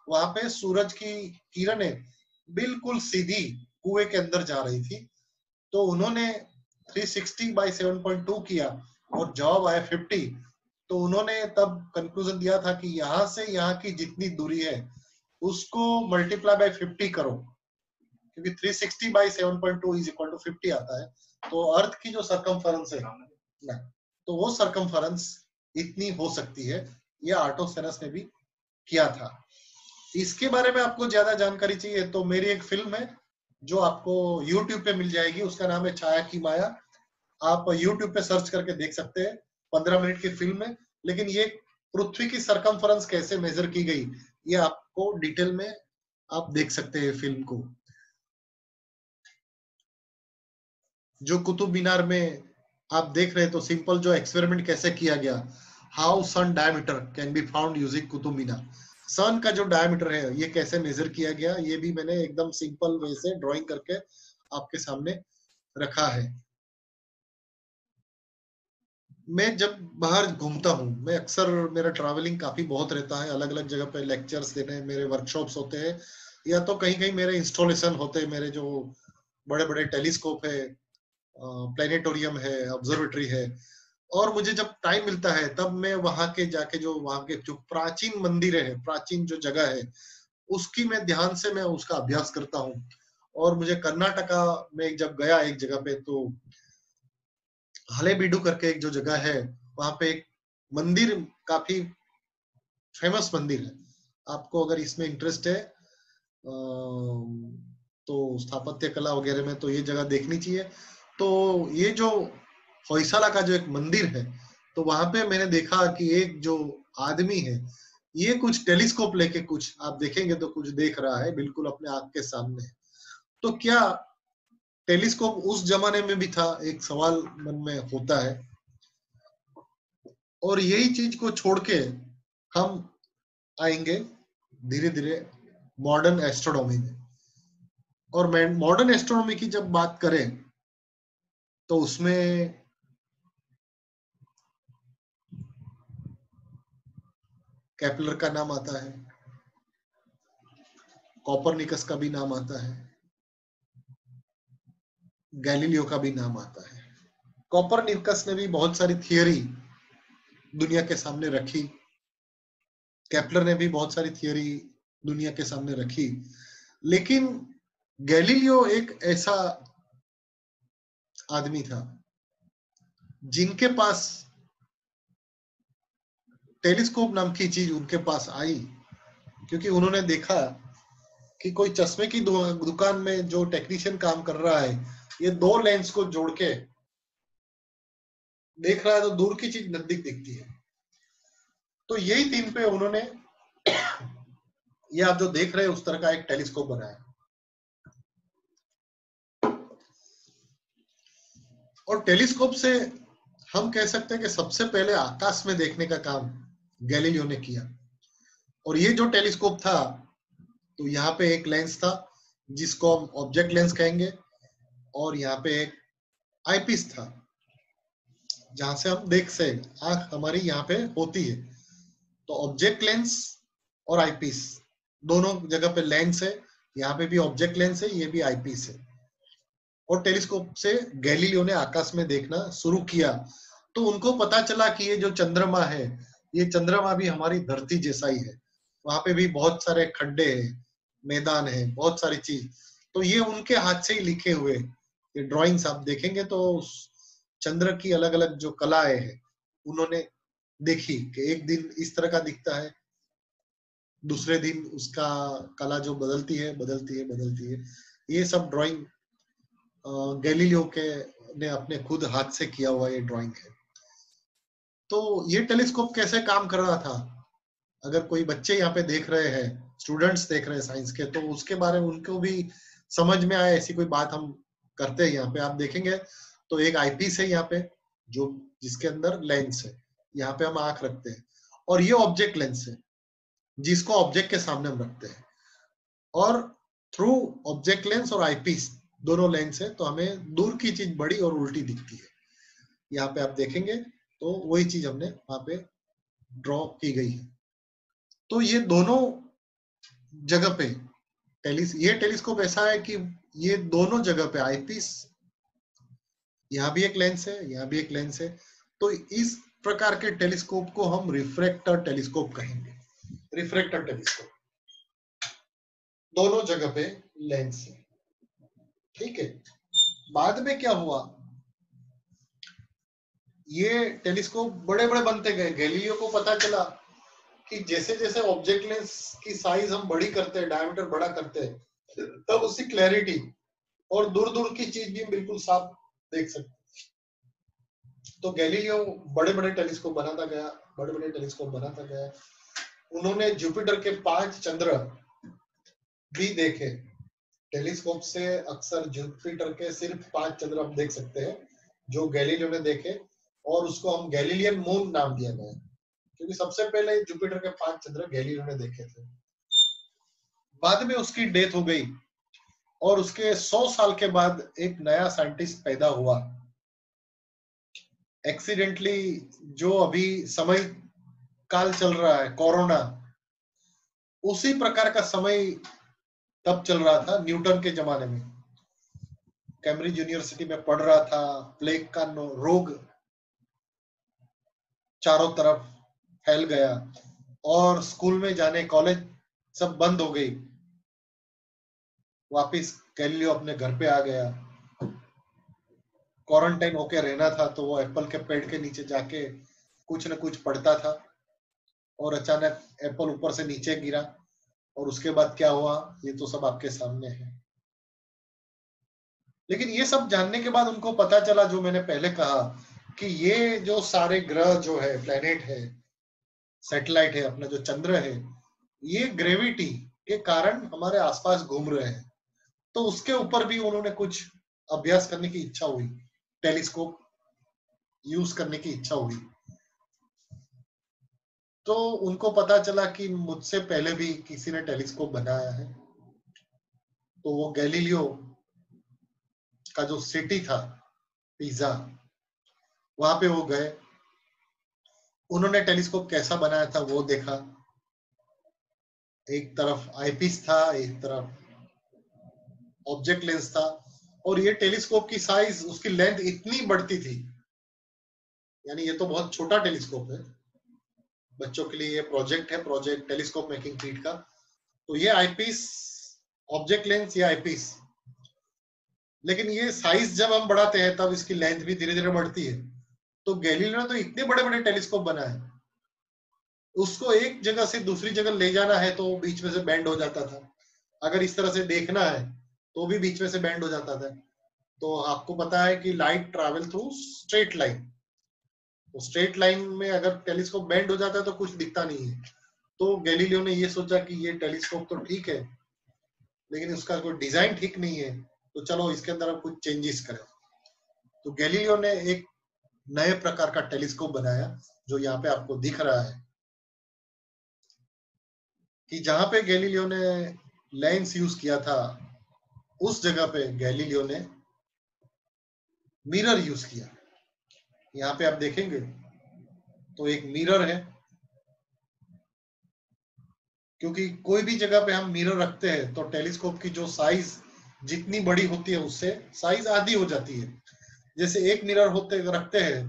वहां पे सूरज की किरणें बिल्कुल सीधी कुएं के अंदर जा रही थी। तो उन्होंने 360 बाई 7.2 किया और जवाब आया 50। तो उन्होंने तब कंक्लूजन दिया था कि यहाँ से यहाँ की जितनी दूरी है उसको मल्टीप्लाई बाय 50 करो, क्योंकि 360 बाई 7.2 इज इक्वल टू 50 आता है। तो अर्थ की जो सरकमफेरेंस है ना, तो वो सरकमफेरेंस इतनी हो सकती है। ये आर्टोसेनस ने भी किया था। इसके बारे में आपको ज्यादा जानकारी चाहिए तो मेरी एक फिल्म है जो आपको YouTube पे मिल जाएगी, उसका नाम है छाया की माया। आप YouTube पे सर्च करके देख सकते हैं, 15 मिनट की फिल्म है। लेकिन ये पृथ्वी की सरकमफेरेंस कैसे मेजर की गई ये आपको डिटेल में आप देख सकते हैं फिल्म को। जो कुतुब मीनार में आप देख रहे हैं तो सिंपल जो एक्सपेरिमेंट कैसे किया गया, how sun diameter can be found using Qutub Minar. Sun का जो डायमीटर है ये कैसे मेजर किया गया, ये भी मैंने एकदम सिंपल वे से ड्राइंग करके आपके सामने रखा है। मैं जब बाहर घूमता हूँ, मैं अक्सर, मेरा ट्रैवलिंग काफी बहुत रहता है, अलग अलग जगह पे लेक्चर्स देने, मेरे वर्कशॉप्स होते हैं, या तो कहीं कहीं मेरे इंस्टॉलेशन होते हैं, मेरे जो बड़े बड़े टेलीस्कोप है, प्लेनेटोरियम है, ऑब्जर्वेटरी है। और मुझे जब टाइम मिलता है तब मैं वहां के जाके जो वहां के जो प्राचीन मंदिर है, प्राचीन जो जगह है, उसकी मैं ध्यान से मैं उसका अभ्यास करता हूँ। और मुझे कर्नाटका में जब गया एक जगह पे, तो हलेबीडु करके एक जो जगह है, वहां पे एक मंदिर, काफी फेमस मंदिर है। आपको अगर इसमें इंटरेस्ट है तो स्थापत्य कला वगैरह में, तो ये जगह देखनी चाहिए। तो ये जो होयसाला का जो एक मंदिर है, तो वहां पे मैंने देखा कि एक जो आदमी है, ये कुछ टेलीस्कोप लेके कुछ आप देखेंगे तो कुछ देख रहा है, बिल्कुल अपने आंख के सामने। तो क्या टेलीस्कोप उस जमाने में भी था, एक सवाल मन में होता है। और यही चीज को छोड़ के हम आएंगे धीरे धीरे मॉडर्न एस्ट्रोनॉमी में। और मॉडर्न एस्ट्रोनॉमी की जब बात करें तो उसमें केपलर का नाम आता है, कोपरनिकस का भी नाम आता है, गैलीलियो का भी नाम आता है। कोपरनिकस ने भी बहुत सारी थियरी दुनिया के सामने रखी, केपलर ने भी बहुत सारी थियरी दुनिया के सामने रखी। लेकिन गैलीलियो एक ऐसा आदमी था जिनके पास टेलीस्कोप नाम की चीज उनके पास आई, क्योंकि उन्होंने देखा कि कोई चश्मे की दुकान में जो टेक्नीशियन काम कर रहा है, ये दो लेंस को जोड़ के देख रहा है तो दूर की चीज नजदीक दिखती है। तो यही थीम पे उन्होंने ये आप जो देख रहे हैं उस तरह का एक टेलीस्कोप बनाया। और टेलीस्कोप से हम कह सकते हैं कि सबसे पहले आकाश में देखने का काम गैलीलियो ने किया। और ये जो टेलीस्कोप था, तो यहाँ पे एक लेंस था जिसको हम ऑब्जेक्ट लेंस कहेंगे, और यहाँ पे एक आईपीस था जहां से हम देख से आंख हमारी यहाँ पे होती है। तो ऑब्जेक्ट लेंस और आईपीस दोनों जगह पे लेंस है, यहाँ पे भी ऑब्जेक्ट लेंस है, ये भी आईपीस है। और टेलीस्कोप से गैलीलियो ने आकाश में देखना शुरू किया, तो उनको पता चला कि ये जो चंद्रमा है, ये चंद्रमा भी हमारी धरती जैसा ही है। वहां पे भी बहुत सारे खड्डे हैं, मैदान है, बहुत सारी चीज। तो ये उनके हाथ से ही लिखे हुए ये ड्राइंग्स आप देखेंगे तो चंद्र की अलग अलग जो कलाएं हैं उन्होंने देखी कि एक दिन इस तरह का दिखता है, दूसरे दिन उसका कला जो बदलती है बदलती है बदलती है। ये सब ड्राइंग गैलीलियो के ने अपने खुद हाथ से किया हुआ ये ड्राइंग है। तो ये टेलीस्कोप कैसे काम कर रहा था, अगर कोई बच्चे यहाँ पे देख रहे हैं, स्टूडेंट्स देख रहे हैं साइंस के, तो उसके बारे में उनको भी समझ में आए ऐसी कोई बात हम करते हैं। यहाँ पे आप देखेंगे तो एक आईपीस है यहाँ पे, जो जिसके अंदर लेंस है, यहाँ पे हम आंख रखते हैं, और ये ऑब्जेक्ट लेंस है जिसको ऑब्जेक्ट के सामने हम रखते हैं। और थ्रू ऑब्जेक्ट लेंस और आईपीस दोनों लेंस है, तो हमें दूर की चीज बड़ी और उल्टी दिखती है। यहाँ पे आप देखेंगे तो वही चीज हमने वहां पे ड्रॉ की गई है। तो ये दोनों जगह पे ये टेलीस्कोप ऐसा है कि ये दोनों जगह पे आईपीस, यहाँ भी एक लेंस है, यहाँ भी एक लेंस है। तो इस प्रकार के टेलीस्कोप को हम रिफ्रैक्टर टेलीस्कोप कहेंगे। रिफ्रैक्टर टेलीस्कोप, दोनों जगह पे लेंस है, ठीक है। बाद में क्या हुआ, ये टेलीस्कोप बड़े बड़े बनते गए। गैलीलियो को पता चला कि जैसे जैसे ऑब्जेक्ट लेंस की साइज हम बड़ी करते हैं, डायमीटर बड़ा करते हैं, तब उसकी क्लैरिटी और दूर दूर की चीज भी हम बिल्कुल साफ देख सकते। तो गैलीलियो बड़े बड़े टेलीस्कोप बनाता गया, बड़े बड़े टेलीस्कोप बनाता गया। उन्होंने जुपिटर के 5 चंद्र भी देखे। टेलीस्कोप से अक्सर जुपिटर के सिर्फ 5 चंद्र हम देख सकते हैं जो गैलीलियो ने देखे, और उसको हम गैलीलियन मून नाम दिया गया, क्योंकि सबसे पहले जुपिटर के 5 चंद्र गैलीलियो ने देखे थे। बाद में उसकी डेथ हो गई और उसके 100 साल के बाद एक नया साइंटिस्ट पैदा हुआ एक्सीडेंटली। जो अभी समय काल चल रहा है, कोरोना, उसी प्रकार का समय तब चल रहा था न्यूटन के जमाने में। कैम्ब्रिज यूनिवर्सिटी में पढ़ रहा था, प्लेग का रोग चारों तरफ फैल गया और स्कूल में जाने, कॉलेज सब बंद हो गई। वापिस गैलीलियो अपने घर पे आ गया। क्वारंटाइन होके रहना था, तो वो एप्पल के पेड़ के नीचे जाके कुछ न कुछ पढ़ता था, और अचानक एप्पल ऊपर से नीचे गिरा, और उसके बाद क्या हुआ ये तो सब आपके सामने है। लेकिन ये सब जानने के बाद उनको पता चला, जो मैंने पहले कहा, कि ये जो सारे ग्रह जो है, प्लेनेट है, सैटेलाइट है, अपना जो चंद्र है, ये ग्रेविटी के कारण हमारे आसपास घूम रहे हैं। तो उसके ऊपर भी उन्होंने कुछ अभ्यास करने की इच्छा हुई, टेलीस्कोप यूज करने की इच्छा हुई। तो उनको पता चला कि मुझसे पहले भी किसी ने टेलीस्कोप बनाया है। तो वो गैलीलियो का जो सिटी था पिज़ा, वहां पे वो गए, उन्होंने टेलीस्कोप कैसा बनाया था वो देखा। एक तरफ आईपीस था, एक तरफ ऑब्जेक्ट लेंस था, और ये टेलीस्कोप की साइज, उसकी लेंथ इतनी बढ़ती थी, यानी ये तो बहुत छोटा टेलीस्कोप है। बच्चों के लिए ये प्रोजेक्ट है, प्रोजेक्ट टेलीस्कोप मेकिंग किट का। तो ये आईपीस, ऑब्जेक्ट लेंस, ये आईपीस, लेकिन ये साइज जब हम बढ़ाते हैं तब इसकी लेंथ भी धीरे धीरे बढ़ती है। तो गैलीलियो ने तो इतने बड़े बड़े टेलीस्कोप बनाए, उसको एक जगह से दूसरी जगह ले जाना है तो बीच में से बैंड हो जाता था। अगर इस तरह से देखना है तो भी बीच में से बैंड हो जाता था। तो आपको पता है कि light travel through straight line, तो स्ट्रेट लाइन में अगर टेलीस्कोप बैंड हो जाता है तो कुछ दिखता नहीं है। तो गैलीलियो ने ये सोचा कि ये टेलीस्कोप तो ठीक है, लेकिन उसका कोई डिजाइन ठीक नहीं है, तो चलो इसके अंदर हम कुछ चेंजेस करें। तो गैलीलियो ने एक नए प्रकार का टेलीस्कोप बनाया, जो यहाँ पे आपको दिख रहा है, कि जहां पे गैलीलियो ने लेंस यूज किया था, उस जगह पे गैलीलियो ने मिरर यूज किया। यहाँ पे आप देखेंगे तो एक मिरर है, क्योंकि कोई भी जगह पे हम मिरर रखते हैं तो टेलीस्कोप की जो साइज जितनी बड़ी होती है उससे साइज आधी हो जाती है। जैसे एक मिरर होते रखते हैं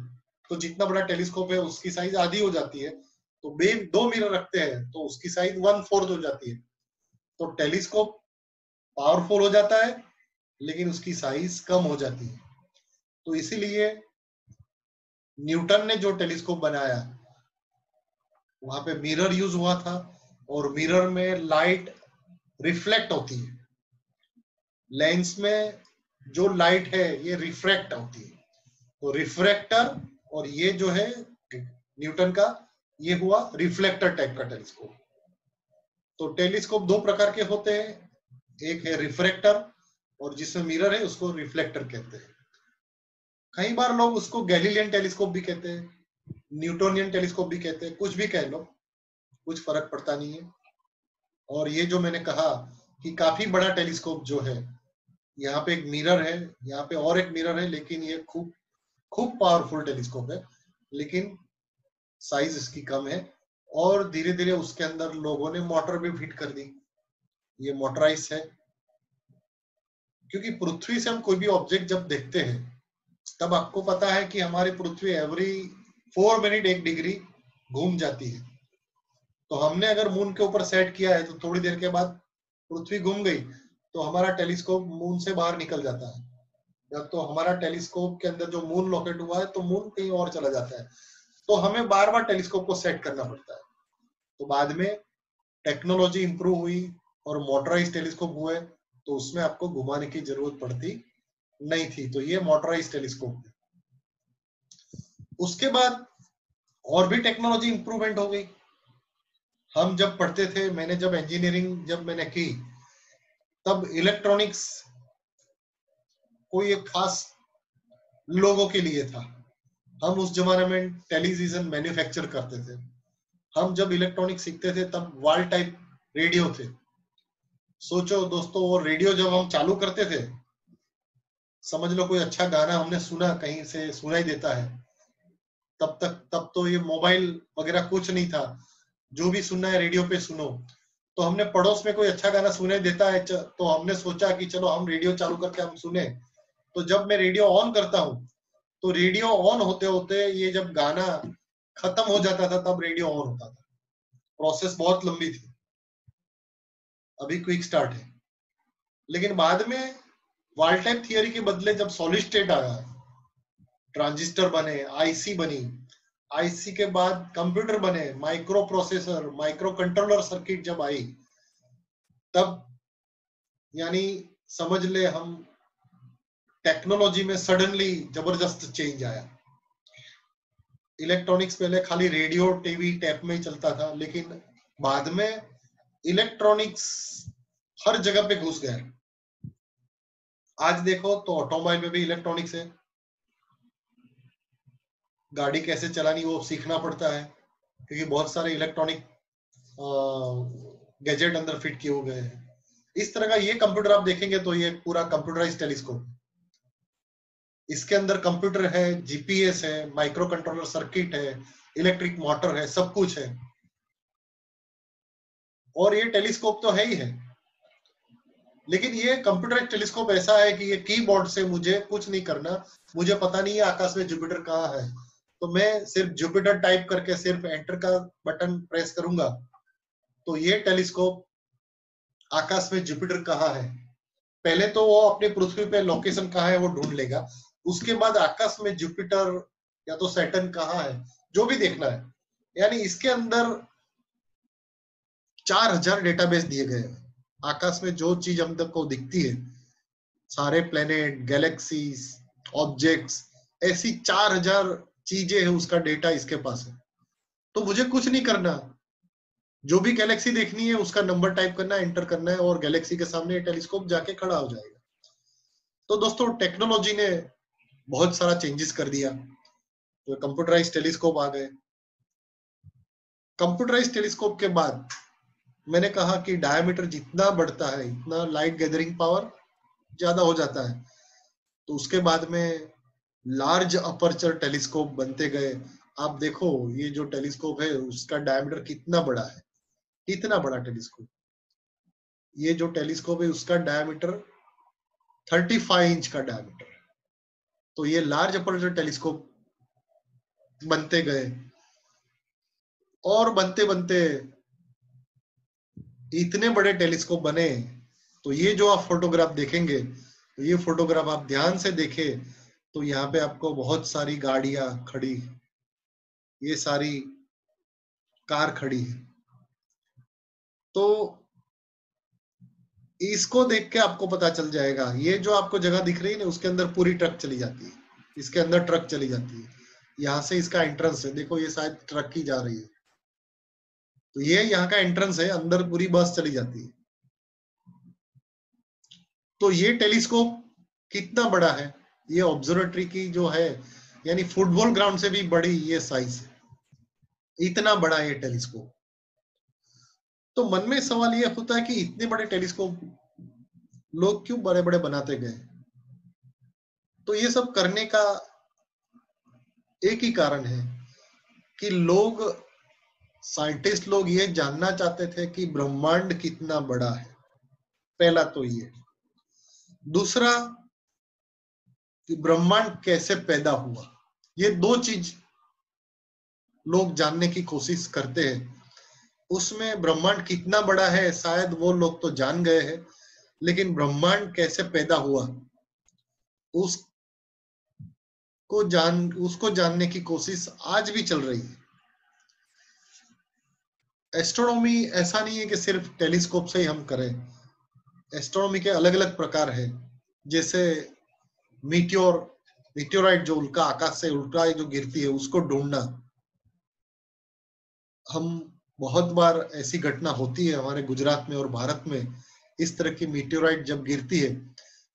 तो जितना बड़ा टेलीस्कोप है उसकी साइज आधी हो जाती है, तो दो मिरर रखते हैं तो उसकी साइज 1/4 हो जाती है। तो टेलीस्कोप पावरफुल हो जाता है, लेकिन उसकी साइज कम हो जाती है। तो इसीलिए न्यूटन ने जो टेलीस्कोप बनाया, वहां पे मिरर यूज हुआ था, और मिरर में लाइट रिफ्लेक्ट होती है, लेंस में जो लाइट है ये रिफ्रैक्ट होती है। तो रिफ्रैक्टर, और ये जो है न्यूटन का, ये हुआ रिफ्लेक्टर टाइप का टेलीस्कोप। तो टेलीस्कोप दो प्रकार के होते हैं, एक है रिफ्रैक्टर, और जिसमें मिरर है उसको रिफ्लेक्टर कहते हैं। कई बार लोग उसको गैलीलियन टेलीस्कोप भी कहते हैं, न्यूटोनियन टेलीस्कोप भी कहते हैं, कुछ भी कह लो, कुछ फर्क पड़ता नहीं है। और ये जो मैंने कहा कि काफी बड़ा टेलीस्कोप जो है, यहाँ पे एक मिरर है, यहाँ पे और एक मिरर है, लेकिन ये खूब खूब पावरफुल टेलीस्कोप है, लेकिन साइज इसकी कम है। और धीरे धीरे उसके अंदर लोगों ने मोटर भी फिट कर दी। ये मोटराइज है, क्योंकि पृथ्वी से हम कोई भी ऑब्जेक्ट जब देखते हैं तब आपको पता है कि हमारी पृथ्वी एवरी 4 मिनट 1 डिग्री घूम जाती है। तो हमने अगर मून के ऊपर सेट किया है तो थोड़ी देर के बाद पृथ्वी घूम गई तो हमारा टेलीस्कोप मून से बाहर निकल जाता है। जब तो हमारा टेलीस्कोप के अंदर जो मून लोकेट हुआ है तो मून कहीं और चला जाता है, तो हमें बार बार टेलीस्कोप को सेट करना पड़ता है। तो बाद में टेक्नोलॉजी इंप्रूव हुई और मोटराइज टेलीस्कोप हुए, तो उसमें आपको घुमाने की जरूरत पड़ती नहीं थी। तो ये मोटराइज टेलीस्कोप है। उसके बाद और भी टेक्नोलॉजी इंप्रूवमेंट हो गई। हम जब पढ़ते थे, मैंने जब इंजीनियरिंग जब मैंने की, तब इलेक्ट्रॉनिक्स कोई एक खास लोगों के लिए था। हम उस जमाने में टेलीविजन मैन्युफैक्चर करते थे। हम जब इलेक्ट्रॉनिक्स सीखते थे तब वॉल टाइप रेडियो थे। सोचो दोस्तों, वो रेडियो जब हम चालू करते थे, समझ लो कोई अच्छा गाना हमने सुना, कहीं से सुनाई देता है, तब तो ये मोबाइल वगैरह कुछ नहीं था। जो भी सुनना है रेडियो पे सुनो। तो हमने पड़ोस में कोई अच्छा गाना सुनाई देता है तो हमने सोचा कि चलो हम रेडियो चालू करके हम सुने। तो जब मैं रेडियो ऑन करता हूँ तो रेडियो ऑन होते होते ये जब गाना खत्म हो जाता था तब रेडियो ऑन होता था। प्रोसेस बहुत लंबी थी। अभी क्विक स्टार्ट है, लेकिन बाद में वॉल टाइप थियरी के बदले जब सॉलिड स्टेट आया, ट्रांजिस्टर बने, आईसी बनी, आईसी के बाद कंप्यूटर बने, micro processor, micro controller circuit जब आई, तब यानी समझ ले हम टेक्नोलॉजी में सडनली जबरदस्त चेंज आया। इलेक्ट्रॉनिक्स पहले खाली रेडियो टीवी टैप में ही चलता था, लेकिन बाद में इलेक्ट्रॉनिक्स हर जगह पे घुस गया। आज देखो तो ऑटोमोबाइल में भी इलेक्ट्रॉनिक्स है। गाड़ी कैसे चलानी वो सीखना पड़ता है, क्योंकि बहुत सारे इलेक्ट्रॉनिक गैजेट अंदर फिट किए गए हैं। इस तरह का ये कंप्यूटर आप देखेंगे तो ये पूरा कंप्यूटराइज टेलीस्कोप। इसके अंदर कंप्यूटर है, जीपीएस है, माइक्रो कंट्रोलर सर्किट है, इलेक्ट्रिक मोटर है, सब कुछ है। और ये टेलीस्कोप तो है ही है, लेकिन ये कंप्यूटर टेलीस्कोप ऐसा है कि ये कीबोर्ड से मुझे कुछ नहीं करना। मुझे पता नहीं है आकाश में जुपिटर कहाँ है, तो मैं सिर्फ जुपिटर टाइप करके सिर्फ एंटर का बटन प्रेस करूंगा तो ये टेलीस्कोप आकाश में जुपिटर कहाँ है, पहले तो वो अपने पृथ्वी पे लोकेशन कहाँ है वो ढूंढ लेगा। उसके बाद आकाश में जुपिटर या तो सैटर्न कहाँ है, जो भी देखना है। यानी इसके अंदर 4000 डेटाबेस दिए गए हैं। आकाश में जो चीज हम तक को दिखती है, सारे प्लेनेट, गैलेक्सीज, ऑब्जेक्ट्स, ऐसी 4000 चीजें है, उसका डेटा इसके पास है। तो मुझे कुछ नहीं करना, जो भी गैलेक्सी देखनी है उसका नंबर टाइप करना है, एंटर करना है, और गैलेक्सी के सामने टेलीस्कोप जाके खड़ा हो जाएगा। तो दोस्तों टेक्नोलॉजी ने बहुत सारा चेंजेस कर दिया, तो कंप्यूटराइज टेलीस्कोप आ गए। कंप्यूटराइज टेलीस्कोप के बाद मैंने कहा कि डायमीटर जितना बढ़ता है इतना लाइट गैदरिंग पावर ज्यादा हो जाता है। तो उसके बाद में लार्ज अपर्चर टेलीस्कोप बनते गए। आप देखो ये जो टेलीस्कोप है उसका डायमीटर कितना बड़ा है, कितना बड़ा टेलीस्कोप। ये जो टेलीस्कोप है उसका डायमीटर 35 इंच का डायमीटर। तो ये लार्ज अपर्चर टेलीस्कोप बनते गए, और बनते बनते इतने बड़े टेलीस्कोप बने। तो ये जो आप फोटोग्राफ देखेंगे, तो ये फोटोग्राफ आप ध्यान से देखें तो यहाँ पे आपको बहुत सारी गाड़ियां खड़ी, ये सारी कार खड़ी है। तो इसको देख के आपको पता चल जाएगा, ये जो आपको जगह दिख रही है ना उसके अंदर पूरी ट्रक चली जाती है, इसके अंदर ट्रक चली जाती है। यहाँ से इसका एंट्रेंस है, देखो ये शायद ट्रक की जा रही है, तो ये यहाँ का एंट्रेंस है, अंदर पूरी बस चली जाती है। तो ये टेलीस्कोप कितना बड़ा है, ये ऑब्जर्वेटरी की जो है यानी फुटबॉल ग्राउंड से भी बड़ी ये साइज है, इतना बड़ा ये टेलीस्कोप। तो मन में सवाल ये होता है कि इतने बड़े टेलीस्कोप लोग क्यों बड़े बड़े बनाते गए। तो ये सब करने का एक ही कारण है कि लोग, साइंटिस्ट लोग ये जानना चाहते थे कि ब्रह्मांड कितना बड़ा है। पहला तो ये। दूसरा कि ब्रह्मांड कैसे पैदा हुआ। ये दो चीज लोग जानने की कोशिश करते हैं। उसमें ब्रह्मांड कितना बड़ा है शायद वो लोग तो जान गए हैं, लेकिन ब्रह्मांड कैसे पैदा हुआ उसको जानने की कोशिश आज भी चल रही है। एस्ट्रोनॉमी ऐसा नहीं है कि सिर्फ टेलीस्कोप से ही हम करें। एस्ट्रोनॉमी के अलग अलग प्रकार है, जैसे मीटियोराइट जो उल्का आकाश से उल्का जो गिरती है उसको ढूंढना। हम बहुत बार ऐसी घटना होती है हमारे गुजरात में और भारत में, इस तरह की मीटियोराइट जब गिरती है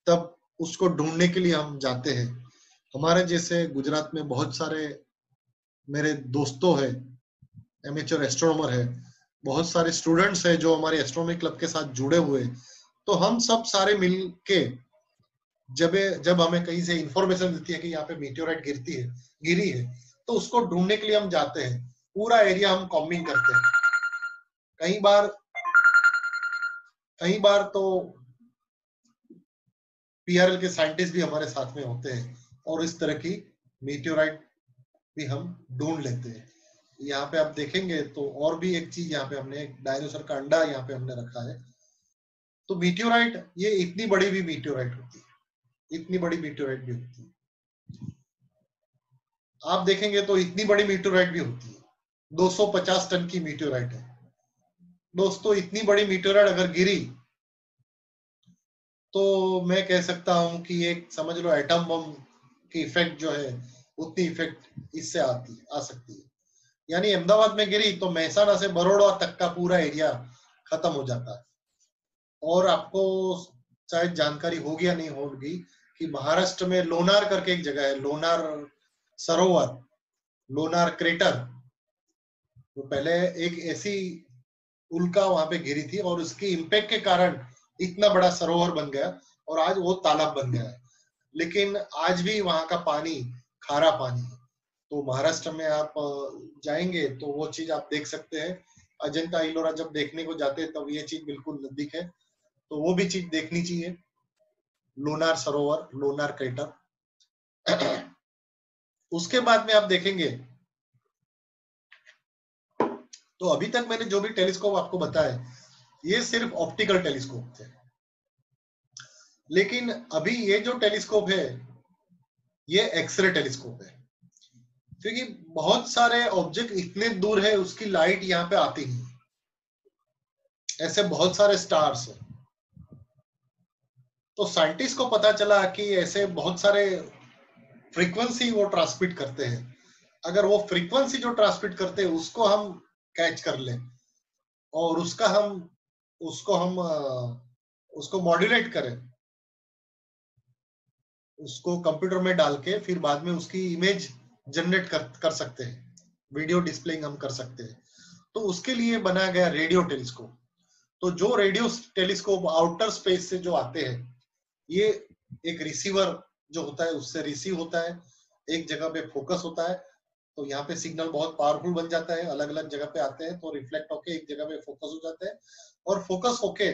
तब उसको ढूंढने के लिए हम जाते हैं। हमारे जैसे गुजरात में बहुत सारे मेरे दोस्तों हैं, एमेच्योर एस्ट्रोनॉमर है, बहुत सारे स्टूडेंट्स हैं जो हमारे एस्ट्रोनॉमी क्लब के साथ जुड़े हुए। तो हम सब सारे मिल के जब हमें कहीं से इंफॉर्मेशन देती है कि यहाँ पे मीटियोराइट गिरी है, तो उसको ढूंढने के लिए हम जाते हैं। पूरा एरिया हम कॉम्बिंग करते हैं। कई बार तो पीआरएल के साइंटिस्ट भी हमारे साथ में होते हैं और इस तरह की मीटियोराइट भी हम ढूंढ लेते हैं। यहाँ पे आप देखेंगे तो और भी एक चीज, यहाँ पे हमने एक डायनासोर का अंडा यहाँ पे हमने रखा है। तो मीटियोराइट, ये इतनी बड़ी भी मीटियोराइट होती है, इतनी बड़ी मीटियोराइट भी होती है। आप देखेंगे तो इतनी बड़ी मीटियोराइट भी होती है, 250 टन की मीटियोराइट है। दोस्तों, इतनी बड़ी मीटियोराइट अगर गिरी तो मैं कह सकता हूं कि एक समझ लो एटम बम की इफेक्ट जो है, उतनी इफेक्ट इससे आ सकती है। यानी अहमदाबाद में गिरी तो मेहसाणा से बड़ौदा तक का पूरा एरिया खत्म हो जाता है। और आपको शायद जानकारी होगी या नहीं होगी कि महाराष्ट्र में लोनार करके एक जगह है, लोनार सरोवर, लोनार क्रेटर। वो पहले एक ऐसी उल्का वहां पे गिरी थी और उसकी इम्पैक्ट के कारण इतना बड़ा सरोवर बन गया और आज वो तालाब बन गया है। लेकिन आज भी वहां का पानी खारा पानी है। तो महाराष्ट्र में आप जाएंगे तो वो चीज आप देख सकते हैं। अजंता इलोरा जब देखने को जाते हैं तब ये चीज बिल्कुल नजदीक है, तो वो भी चीज देखनी चाहिए। लोनार सरोवर, लोनार क्रेटर। उसके बाद में आप देखेंगे तो अभी तक मैंने जो भी टेलीस्कोप आपको बताया ये सिर्फ ऑप्टिकल टेलीस्कोप थे, लेकिन अभी ये जो टेलीस्कोप है ये एक्सरे टेलीस्कोप है। क्योंकि बहुत सारे ऑब्जेक्ट इतने दूर है उसकी लाइट यहाँ पे आती नहीं, ऐसे बहुत सारे स्टार्स है। तो साइंटिस्ट को पता चला कि ऐसे बहुत सारे फ्रीक्वेंसी वो ट्रांसमिट करते हैं। अगर वो फ्रीक्वेंसी जो ट्रांसमिट करते हैं उसको हम कैच कर लें और उसको मॉड्यूलेट करें, उसको कंप्यूटर में डाल के फिर बाद में उसकी इमेज जनरेट कर सकते हैं, वीडियो डिस्प्लेइंग हम कर सकते हैं। तो उसके लिए बनाया गया रेडियो टेलीस्कोप। तो जो रेडियो टेलीस्कोप आउटर स्पेस से जो आते हैं, ये एक रिसीवर जो होता है उससे रिसीव होता है, एक जगह पे फोकस होता है। तो यहाँ पे सिग्नल बहुत पावरफुल बन जाता है, अलग अलग जगह पे आते हैं तो रिफ्लेक्ट होके एक जगह पे फोकस हो जाता है और फोकस होके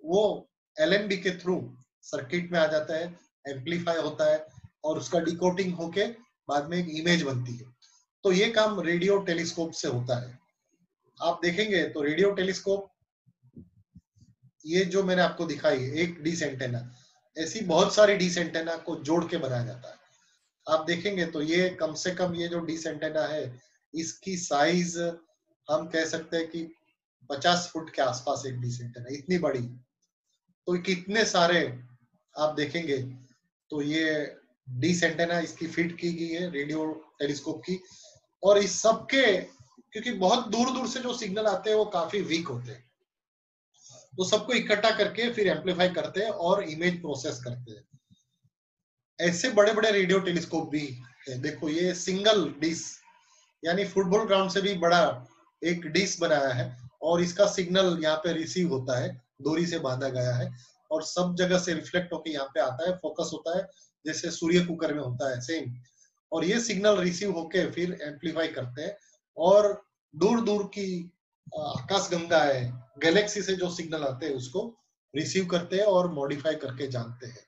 वो एलएनबी के थ्रू सर्किट में आ जाता है, एम्पलीफाई होता है और उसका डिकोडिंग होके बाद में एक इमेज बनती है। तो ये काम रेडियो टेलीस्कोप से होता है। आप देखेंगे तो रेडियो टेलीस्कोप, ये जो मैंने आपको दिखाई एक डिश एंटेना, ऐसी बहुत सारी डिश एंटेना को जोड़ के बनाया जाता है। आप देखेंगे तो ये कम से कम ये जो डिश एंटेना है इसकी साइज हम कह सकते हैं कि 50 फुट के आसपास एक डिश एंटेना, इतनी बड़ी। तो कितने सारे आप देखेंगे तो ये डिश एंटेना इसकी फिट की गई है रेडियो टेलीस्कोप की। और इस सब के, क्योंकि बहुत दूर दूर से जो सिग्नल आते हैं वो काफी वीक होते हैं, तो सबको इकट्ठा करके फिर एम्पलीफाई करते हैं और इमेज प्रोसेस करते हैं। ऐसे बड़े बड़े रेडियो टेलीस्कोप भी है। देखो ये सिंगल डिश, यानी फुटबॉल ग्राउंड से भी बड़ा एक डिश बनाया है और इसका सिग्नल यहाँ पे रिसीव होता है, डोरी से बांधा गया है और सब जगह से रिफ्लेक्ट होकर यहाँ पे आता है, फोकस होता है, जैसे सूर्य कुकर में होता है सेम। और ये सिग्नल रिसीव होके फिर एम्पलीफाई करते हैं और दूर दूर की आकाश गंगा है, गैलेक्सी से जो सिग्नल आते हैं उसको रिसीव करते हैं और मॉडिफाई करके जानते हैं।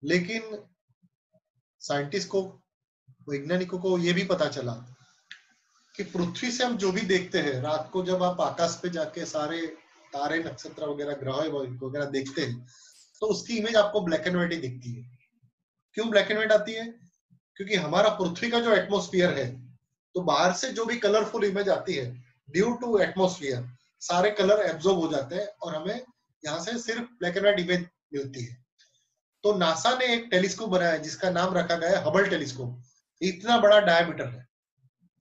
लेकिन साइंटिस्ट को, वैज्ञानिकों को ये भी पता चला कि पृथ्वी से हम जो भी देखते हैं, रात को जब आप आकाश पे जाके सारे तारे, नक्षत्र वगैरह, ग्रह वगैरह देखते हैं, तो उसकी इमेज आपको ब्लैक एंड व्हाइट ही दिखती है। क्यों ब्लैक एंड व्हाइट आती है? क्योंकि हमारा पृथ्वी का जो एटमॉस्फेयर है, तो बाहर से जो भी कलरफुल इमेज आती है, ड्यू टू एटमॉस्फेयर सारे कलर एब्जॉर्ब हो जाते हैं और हमें यहाँ से सिर्फ ब्लैक एंड व्हाइट इमेज मिलती है। तो नासा ने एक टेलीस्कोप बनाया जिसका नाम रखा गया है हबल टेलीस्कोप। इतना बड़ा डायमीटर है,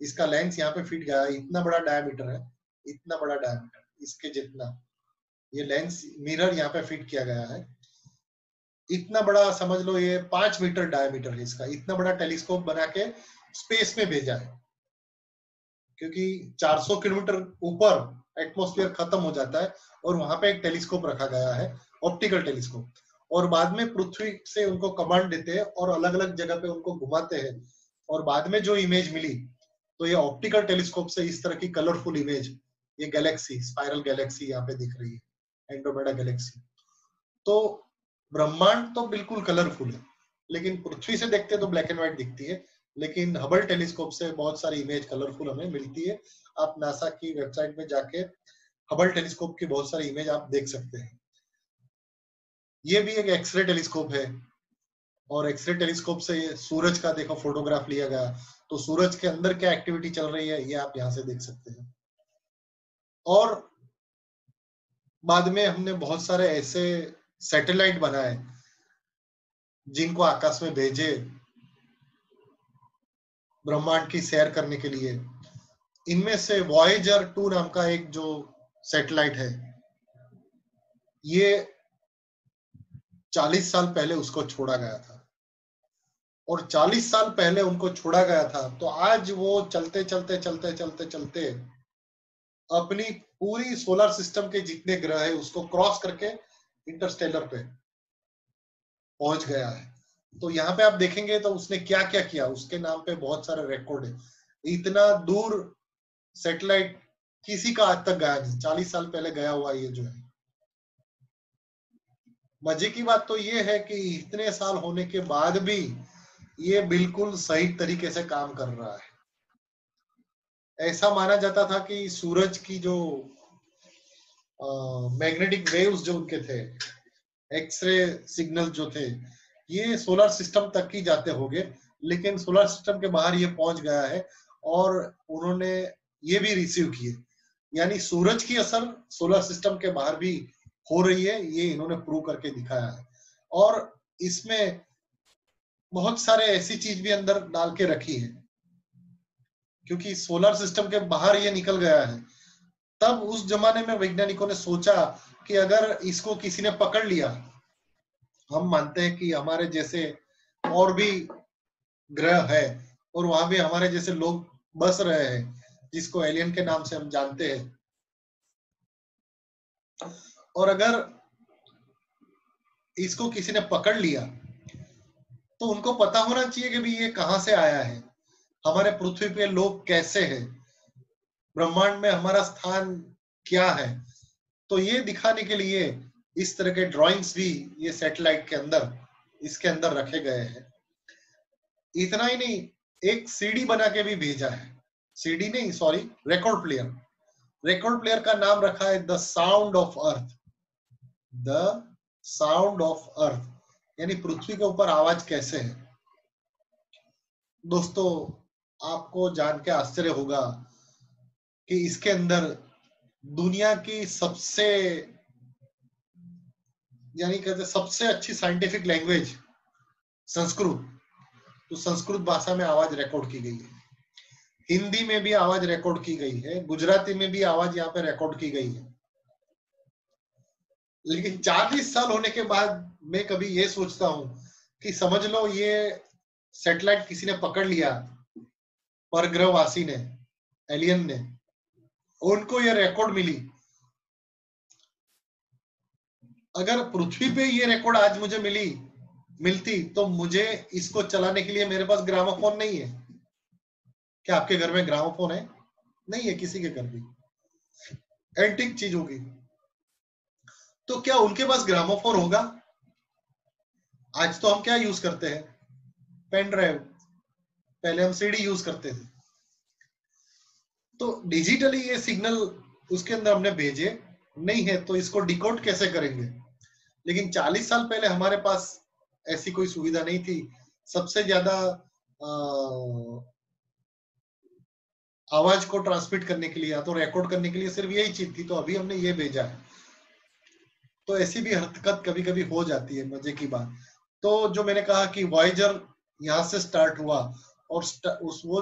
इसका लेंस यहाँ पे फिट गया है, इतना बड़ा डायमीटर है, इतना बड़ा डायमीटर, इसके जितना ये लेंस मिरर यहाँ पे फिट किया गया है। इतना बड़ा, समझ लो ये 5 मीटर डायमीटर है इसका। इतना बड़ा टेलीस्कोप बना के स्पेस में भेजा है, क्योंकि 400 किलोमीटर ऊपर एटमॉस्फेयर खत्म हो जाता है और वहां पे एक टेलीस्कोप रखा गया है, ऑप्टिकल टेलीस्कोप। और बाद में पृथ्वी से उनको कमांड देते हैं और अलग अलग जगह पे उनको घुमाते हैं और बाद में जो इमेज मिली, तो ये ऑप्टिकल टेलीस्कोप से इस तरह की कलरफुल इमेज, ये गैलेक्सी, स्पाइरल गैलेक्सी यहाँ पे दिख रही है, एंड्रोमेडा गैलेक्सी। तो ब्रह्मांड तो बिल्कुल कलरफुल है, लेकिन पृथ्वी से देखते तो ब्लैक एंड व्हाइट दिखती है, लेकिन हबल टेलीस्कोप से बहुत सारी इमेज कलरफुल हमें मिलती है। आप नासा की वेबसाइट में जाके हबल टेलीस्कोप की बहुत सारी इमेज आप देख सकते हैं। ये भी एक एक्सरे टेलीस्कोप है और एक्सरे टेलीस्कोप से सूरज का देखो फोटोग्राफ लिया गया, तो सूरज के अंदर क्या एक्टिविटी चल रही है ये आप यहाँ से देख सकते हैं। और बाद में हमने बहुत सारे ऐसे सैटेलाइट बनाए जिनको आकाश में भेजे ब्रह्मांड की सैर करने के लिए। इनमें से वॉयेजर 2 नाम का एक जो सैटेलाइट है, ये 40 साल पहले उसको छोड़ा गया था और 40 साल पहले उनको छोड़ा गया था, तो आज वो चलते चलते चलते चलते चलते अपनी पूरी सोलर सिस्टम के जितने ग्रह है उसको क्रॉस करके इंटरस्टेलर पे पहुंच गया है। तो यहाँ पे आप देखेंगे तो उसने क्या क्या किया, उसके नाम पे बहुत सारे रिकॉर्ड है। इतना दूर सैटेलाइट किसी का आज तक गया नहीं, 40 साल पहले गया हुआ ये जो है। मजे की बात तो ये है कि इतने साल होने के बाद भी ये बिल्कुल सही तरीके से काम कर रहा है। ऐसा माना जाता था कि सूरज की जो मैग्नेटिक वेव्स जो उनके थे, एक्सरे सिग्नल जो थे, ये सोलर सिस्टम तक ही जाते होंगे, लेकिन सोलर सिस्टम के बाहर ये पहुंच गया है और उन्होंने ये भी रिसीव किए। यानी सूरज की असर सोलर सिस्टम के बाहर भी हो रही है, ये इन्होंने प्रूव करके दिखाया है। और इसमें बहुत सारे ऐसी चीज भी अंदर डाल के रखी है, क्योंकि सोलर सिस्टम के बाहर ये निकल गया है। तब उस जमाने में वैज्ञानिकों ने सोचा कि अगर इसको किसी ने पकड़ लिया, हम मानते हैं कि हमारे जैसे और भी ग्रह है और वहां भी हमारे जैसे लोग बस रहे हैं, जिसको एलियन के नाम से हम जानते हैं, और अगर इसको किसी ने पकड़ लिया तो उनको पता होना चाहिए कि भी ये कहां से आया है, हमारे पृथ्वी पे लोग कैसे हैं, ब्रह्मांड में हमारा स्थान क्या है। तो ये दिखाने के लिए इस तरह के ड्राइंग्स भी ये सैटेलाइट के अंदर, इसके अंदर रखे गए हैं। इतना ही नहीं, एक सीडी बना के भी भेजा है, सीडी नहीं sorry, record player. Record player का नाम रखा है the sound of earth. The sound of earth यानी पृथ्वी के ऊपर आवाज कैसे है। दोस्तों, आपको जान के आश्चर्य होगा कि इसके अंदर दुनिया की सबसे, यानी कहते सबसे अच्छी साइंटिफिक लैंग्वेज संस्कृत, तो संस्कृत भाषा में आवाज रिकॉर्ड की गई है, हिंदी में भी आवाज रिकॉर्ड की गई है, गुजराती में भी आवाज यहाँ पे रिकॉर्ड की गई है। लेकिन 40 साल होने के बाद मैं कभी ये सोचता हूं कि समझ लो ये सैटेलाइट किसी ने पकड़ लिया, परग्रहवासी ने, एलियन ने, उनको ये रिकॉर्ड मिली। अगर पृथ्वी पे ये रिकॉर्ड आज मुझे मिलती तो मुझे इसको चलाने के लिए मेरे पास ग्रामोफोन नहीं है। क्या आपके घर में ग्रामोफोन है? नहीं है किसी के घर भी, एंटीक चीज होगी। तो क्या उनके पास ग्रामोफोन होगा? आज तो हम क्या यूज करते हैं? Pen drive. पहले हम सीडी यूज करते थे। तो डिजिटली ये सिग्नल उसके अंदर हमने भेजे नहीं है, तो इसको डिकोड कैसे करेंगे? लेकिन 40 साल पहले हमारे पास ऐसी कोई सुविधा नहीं थी। सबसे ज्यादा आवाज को ट्रांसमिट करने के लिए या तो रिकॉर्ड करने के लिए सिर्फ यही चीज थी, तो अभी हमने ये भेजा है। तो ऐसी भी हरकत कभी कभी हो जाती है, मजे की बात। तो जो मैंने कहा कि वॉयेजर यहाँ से स्टार्ट हुआ और वो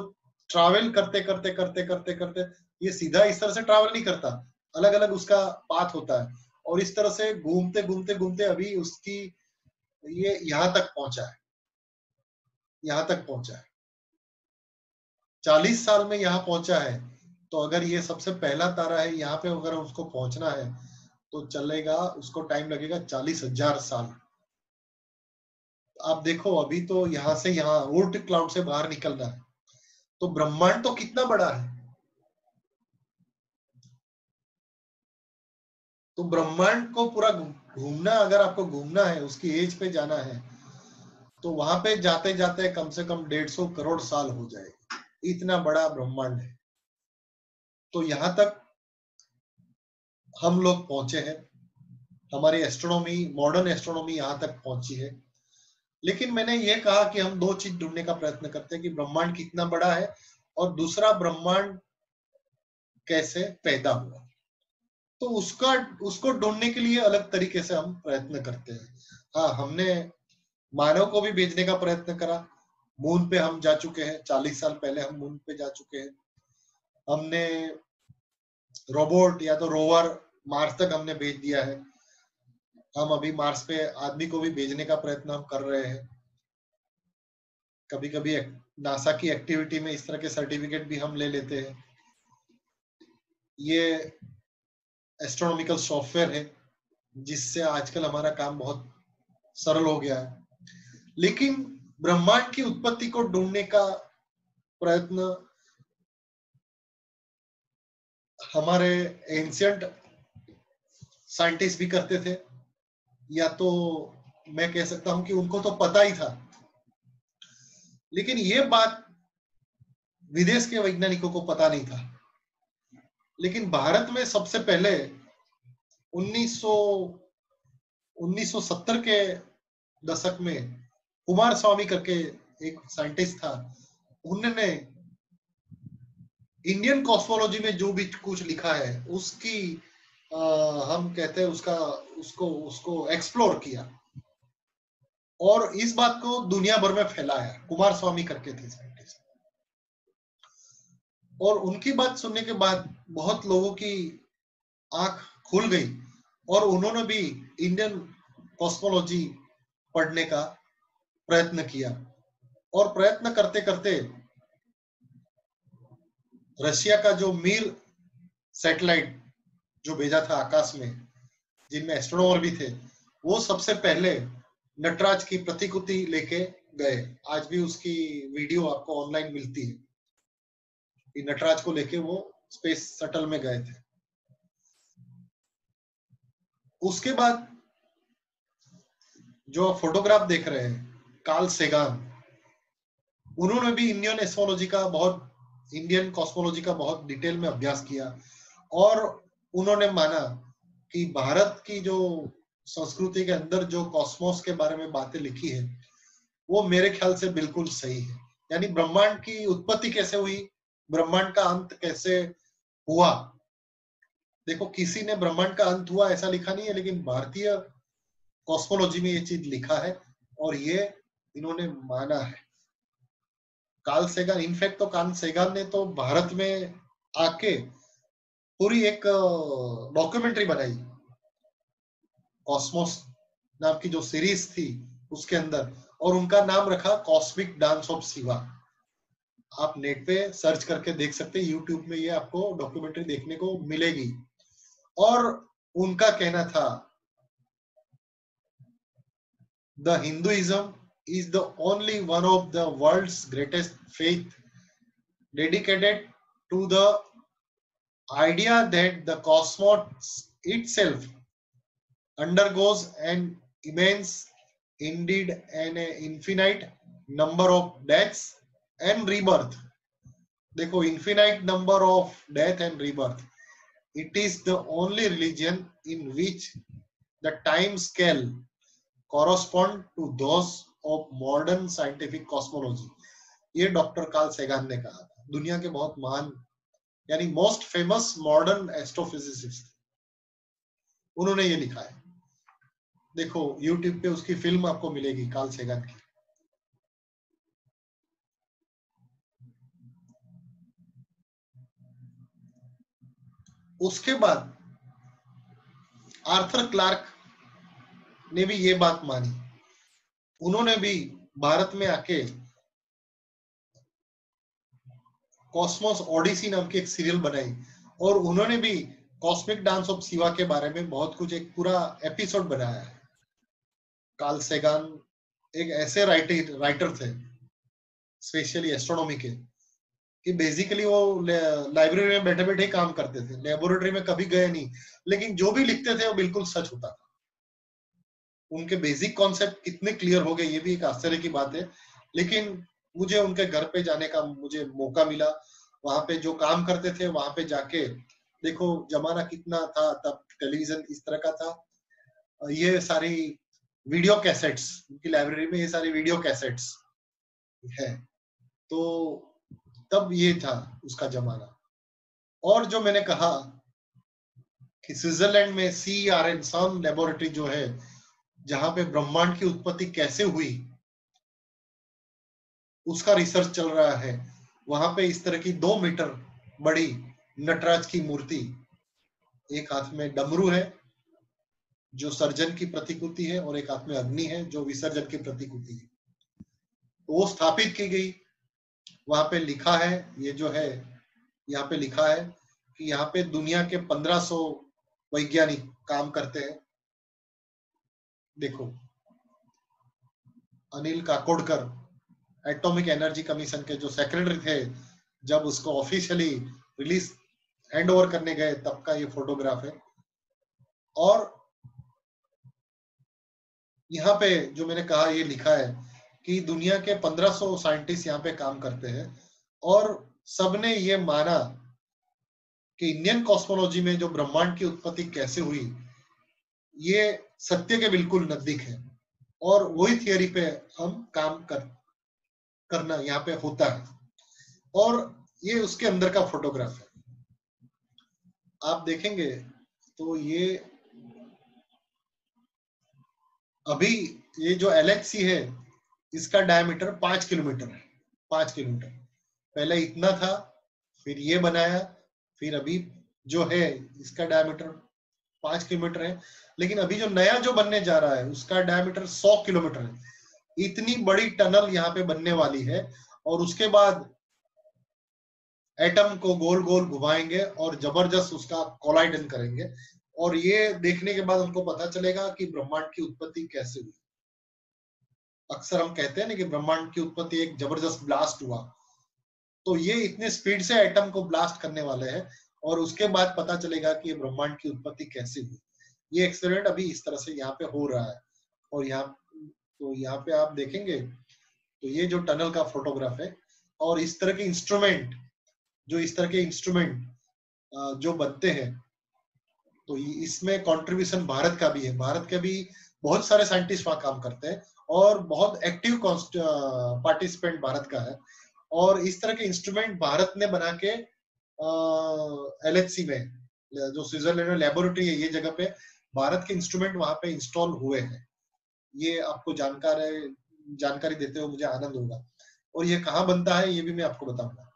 ट्रैवल करते करते करते करते करते, ये सीधा इस तरह से ट्रैवल नहीं करता, अलग अलग उसका पाथ होता है, और इस तरह से घूमते घूमते घूमते अभी उसकी ये यहाँ तक पहुंचा है। यहाँ तक पहुंचा है, 40 साल में यहाँ पहुंचा है। तो अगर ये सबसे पहला तारा है, यहाँ पे अगर उसको पहुंचना है तो चलेगा, उसको टाइम लगेगा 40,000 साल। आप देखो, अभी तो यहाँ से यहाँ ओर्ट क्लाउड से बाहर निकलना है, तो ब्रह्मांड तो कितना बड़ा है। तो ब्रह्मांड को पूरा घूमना, अगर आपको घूमना है, उसकी एज पे जाना है, तो वहां पे जाते जाते कम से कम 150 करोड़ साल हो जाएगा। इतना बड़ा ब्रह्मांड है। तो यहाँ तक हम लोग पहुंचे हैं, हमारी एस्ट्रोनॉमी, मॉडर्न एस्ट्रोनॉमी यहाँ तक पहुंची है। लेकिन मैंने ये कहा कि हम दो चीज ढूंढने का प्रयत्न करते हैं कि ब्रह्मांड कितना बड़ा है, और दूसरा ब्रह्मांड कैसे पैदा हुआ। तो उसको ढूंढने के लिए अलग तरीके से हम प्रयत्न करते हैं। हाँ, हमने मानव को भी भेजने का प्रयत्न करा। मून पे हम जा चुके हैं, 40 साल पहले हम मून पे जा चुके हैं। हमने रोबोट या तो रोवर मार्स तक हमने भेज दिया है। हम अभी मार्स पे आदमी को भी भेजने का प्रयत्न हम कर रहे हैं। कभी कभी नासा की एक्टिविटी में इस तरह के सर्टिफिकेट भी हम ले लेते हैं। ये एस्ट्रोनॉमिकल सॉफ्टवेयर है जिससे आजकल हमारा काम बहुत सरल हो गया है। लेकिन ब्रह्मांड की उत्पत्ति को ढूंढने का प्रयत्न हमारे एंशियंट साइंटिस्ट भी करते थे, या तो मैं कह सकता हूं कि उनको तो पता ही था। लेकिन ये बात विदेश के वैज्ञानिकों को पता नहीं था। लेकिन भारत में सबसे पहले 1970 के दशक में कुमार स्वामी करके एक साइंटिस्ट था, उन्होंने इंडियन कॉस्मोलॉजी में जो भी कुछ लिखा है उसकी हम कहते हैं उसका उसको एक्सप्लोर किया और इस बात को दुनिया भर में फैलाया। कुमार स्वामी करके थे साइंटिस्ट, और उनकी बात सुनने के बाद बहुत लोगों की आंख खुल गई और उन्होंने भी इंडियन कॉस्मोलॉजी पढ़ने का प्रयत्न किया। और प्रयत्न करते करते रशिया का जो मीर सैटेलाइट जो भेजा था आकाश में, जिनमें एस्ट्रोनॉमर भी थे, वो सबसे पहले नटराज की प्रतिकृति लेके गए। आज भी उसकी वीडियो आपको ऑनलाइन मिलती है कि नटराज को लेके वो स्पेस शटल में गए थे। उसके बाद जो आप फोटोग्राफ देख रहे हैं, कार्ल सेगान, उन्होंने भी इंडियन कॉस्मोलॉजी का बहुत डिटेल में अभ्यास किया और उन्होंने माना कि भारत की जो संस्कृति के अंदर जो कॉस्मोस के बारे में बातें लिखी है वो मेरे ख्याल से बिल्कुल सही है। यानी ब्रह्मांड की उत्पत्ति कैसे हुई, ब्रह्मांड का अंत कैसे हुआ। देखो, किसी ने ब्रह्मांड का अंत हुआ ऐसा लिखा नहीं है, लेकिन भारतीय कॉस्मोलॉजी में ये चीज लिखा है और ये इन्होंने माना है। कार्ल सेगान, इनफैक्ट तो कार्ल सेगान ने तो भारत में आके पूरी एक डॉक्यूमेंट्री बनाई, कॉस्मोस नाम की जो सीरीज थी उसके अंदर, और उनका नाम रखा कॉस्मिक डांस ऑफ शिवा। आप नेट पे सर्च करके देख सकते हैं, यूट्यूब में ये आपको डॉक्यूमेंट्री देखने को मिलेगी। और उनका कहना था, the Hinduism is the only one of the world's greatest faith dedicated to the idea that the cosmos itself undergoes an immense, indeed an infinite number of deaths and rebirth. देखो, infinite number of death and rebirth. It is the only religion in which the time scale correspond to those of modern scientific cosmology. ये doctor Karl सेगान ने कहा था, दुनिया के बहुत महान यानी मोस्ट फेमस मॉडर्न एस्ट्रोफिजिसिस्ट, उन्होंने ये लिखा है। देखो यूट्यूब पे उसकी फिल्म आपको मिलेगी कार्ल सेगान की। उसके बाद आर्थर क्लार्क ने भी ये बात मानी, उन्होंने भी भारत में आके कॉस्मोस ओडिसी नाम की एक सीरियल बनाई और उन्होंने भी कॉस्मिक डांस ऑफ शिवा के बारे में बहुत कुछ, एक पूरा एपिसोड बनाया है। कार्ल सेगान एक ऐसे राइटर थे स्पेशली एस्ट्रोनॉमी के, कि बेसिकली वो लाइब्रेरी में बैठे बैठे काम करते थे, लेबोरेटरी में कभी गए नहीं, लेकिन जो भी लिखते थे वो बिल्कुल सच होता था। उनके बेसिक कॉन्सेप्ट कितने क्लियर हो गए ये भी एक आश्चर्य की बात है। लेकिन मुझे उनके घर पे जाने का मुझे मौका मिला, वहां पे जो काम करते थे वहां पे जाके देखो, जमाना कितना था तब, टेलीविजन इस तरह का था। ये सारी वीडियो कैसेट्स उनकी लाइब्रेरी में, ये सारी वीडियो कैसेट्स है, तो तब ये था उसका जमाना। और जो मैंने कहा कि स्विट्जरलैंड में CERN सन लेबोरेटरी जो है, जहां पे ब्रह्मांड की उत्पत्ति कैसे हुई उसका रिसर्च चल रहा है, वहां पे इस तरह की 2 मीटर बड़ी नटराज की मूर्ति, एक हाथ में डमरू है जो सर्जन की प्रतिकृति है और एक हाथ में अग्नि है जो विसर्जन की प्रतिकृति है, तो वो स्थापित की गई। वहां पे लिखा है, ये जो है यहाँ पे लिखा है कि यहाँ पे दुनिया के 1500 वैज्ञानिक काम करते हैं। देखो, Anil Kakodkar atomic energy commission के जो सेक्रेटरी थे, जब उसको ऑफिशियली रिलीज हैंड ओवर करने गए तब का ये फोटोग्राफ है। और यहाँ पे जो मैंने कहा ये लिखा है कि दुनिया के 1500 साइंटिस्ट यहाँ पे काम करते हैं और सबने ये माना कि इंडियन कॉस्मोलॉजी में जो ब्रह्मांड की उत्पत्ति कैसे हुई ये सत्य के बिल्कुल नजदीक है, और वही थियरी पे हम काम करना यहाँ पे होता है। और ये उसके अंदर का फोटोग्राफ है, आप देखेंगे तो ये अभी ये जो LHC है इसका डायमीटर 5 किलोमीटर है, 5 किलोमीटर। पहले इतना था, फिर ये बनाया, फिर अभी जो है इसका डायमीटर 5 किलोमीटर है। लेकिन अभी जो नया जो बनने जा रहा है उसका डायमीटर 100 किलोमीटर है। इतनी बड़ी टनल यहाँ पे बनने वाली है और उसके बाद एटम को गोल गोल घुमाएंगे और जबरदस्त उसका कोलाइडन करेंगे, और ये देखने के बाद उनको पता चलेगा कि ब्रह्मांड की उत्पत्ति कैसे हुई। अक्सर हम कहते हैं ना कि ब्रह्मांड की उत्पत्ति एक जबरदस्त ब्लास्ट हुआ, तो ये इतने स्पीड से एटम को ब्लास्ट करने वाले हैं और उसके बाद पता चलेगा कि ये ब्रह्मांड की उत्पत्ति कैसे हुई। ये एक्सपेरिमेंट अभी इस तरह से यहाँ पे हो रहा है। और यहाँ पे आप देखेंगे तो ये जो टनल का फोटोग्राफ है, और इस तरह के इंस्ट्रूमेंट जो बनते हैं, तो इसमें कंट्रीब्यूशन भारत का भी है। भारत के भी बहुत सारे साइंटिस्ट वहां काम करते हैं और बहुत एक्टिव पार्टिसिपेंट भारत का है। और इस तरह के इंस्ट्रूमेंट भारत ने बना के LHC में, जो स्विट्जरलैंड में लेबोरेटरी है, ये जगह पे भारत के इंस्ट्रूमेंट वहां पे इंस्टॉल हुए हैं। ये आपको जानकारी देते हुए मुझे आनंद होगा। और ये कहाँ बनता है ये भी मैं आपको बताऊंगा।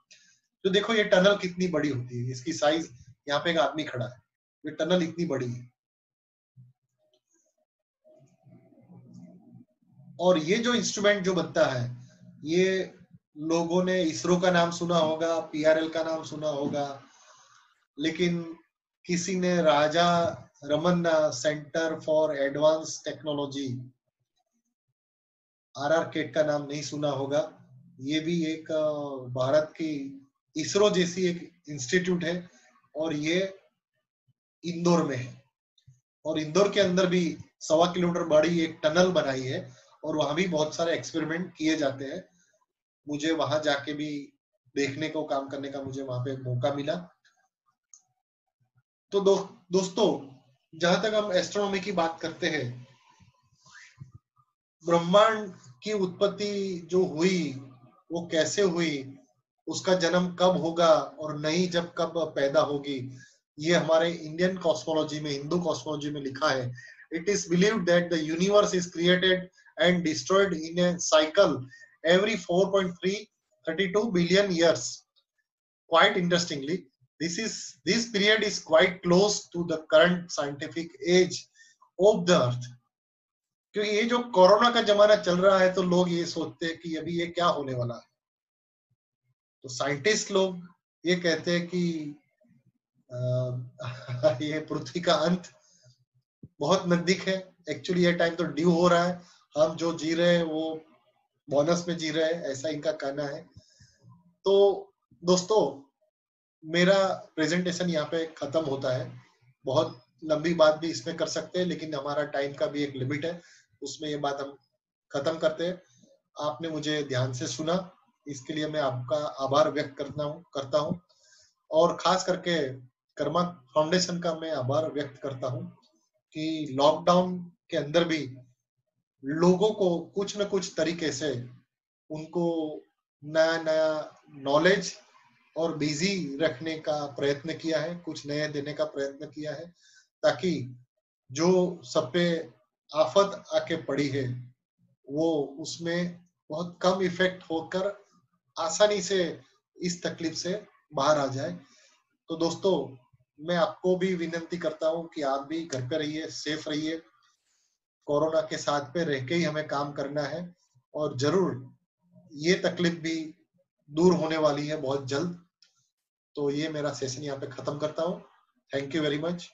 तो देखो ये टनल कितनी बड़ी होती है, इसकी साइज, यहाँ पे एक आदमी खड़ा है, ये टनल इतनी बड़ी है। और ये जो इंस्ट्रूमेंट जो बनता है, ये लोगों ने इसरो का नाम सुना होगा, पीआरएल का नाम सुना होगा, लेकिन किसी ने Raja Ramanna centre for advance technology RRCAT का नाम नहीं सुना होगा। ये भी एक भारत की इसरो जैसी एक इंस्टीट्यूट है और ये इंदौर में है। और इंदौर के अंदर भी 1.25 किलोमीटर बड़ी एक टनल बनाई है और वहां भी बहुत सारे एक्सपेरिमेंट किए जाते हैं। मुझे वहां जाके भी देखने को, काम करने का मुझे वहां पे मौका मिला। तो दोस्तों, जहां तक हम एस्ट्रोनॉमी की बात करते हैं, ब्रह्मांड की उत्पत्ति जो हुई वो कैसे हुई, उसका जन्म कब होगा और नई जब कब पैदा होगी, ये हमारे इंडियन कॉस्मोलॉजी में, हिंदू कॉस्मोलॉजी में लिखा है। It is believed that the universe is created and destroyed in A cycle every 4.332 billion years. Quite interestingly, this period is quite close to the current scientific age of the earth. क्योंकि ये जो corona का जमाना चल रहा है तो लोग ये सोचते हैं कि अभी ये क्या होने वाला है। तो साइंटिस्ट लोग ये कहते हैं कि ये पृथ्वी का अंत बहुत नजदीक है। एक्चुअली ये टाइम तो ड्यू हो रहा है, हम जो जी रहे हैं वो बोनस में जी रहे हैं, ऐसा इनका कहना है। तो दोस्तों, मेरा प्रेजेंटेशन यहाँ पे खत्म होता है। बहुत लंबी बात भी इसमें कर सकते हैं, लेकिन हमारा टाइम का भी एक लिमिट है, उसमें ये बात हम खत्म करते हैं। आपने मुझे ध्यान से सुना, इसके लिए मैं आपका आभार व्यक्त करता हूँ और खास करके कर्मा फाउंडेशन का मैं आभार व्यक्त करता हूँ कि लॉकडाउन के अंदर भी लोगों को कुछ न कुछ तरीके से उनको नया नया नॉलेज और बिजी रखने का प्रयत्न किया है, कुछ नया देने का प्रयत्न किया है, ताकि जो सब पे आफत आके पड़ी है वो उसमें बहुत कम इफेक्ट होकर आसानी से इस तकलीफ से बाहर आ जाए। तो दोस्तों, मैं आपको भी विनती करता हूँ कि आप भी घर पे रहिए, सेफ रहिए। कोरोना के साथ पे रह के ही हमें काम करना है और जरूर ये तकलीफ भी दूर होने वाली है बहुत जल्द। तो ये मेरा सेशन यहाँ पे खत्म करता हूँ। Thank you very much.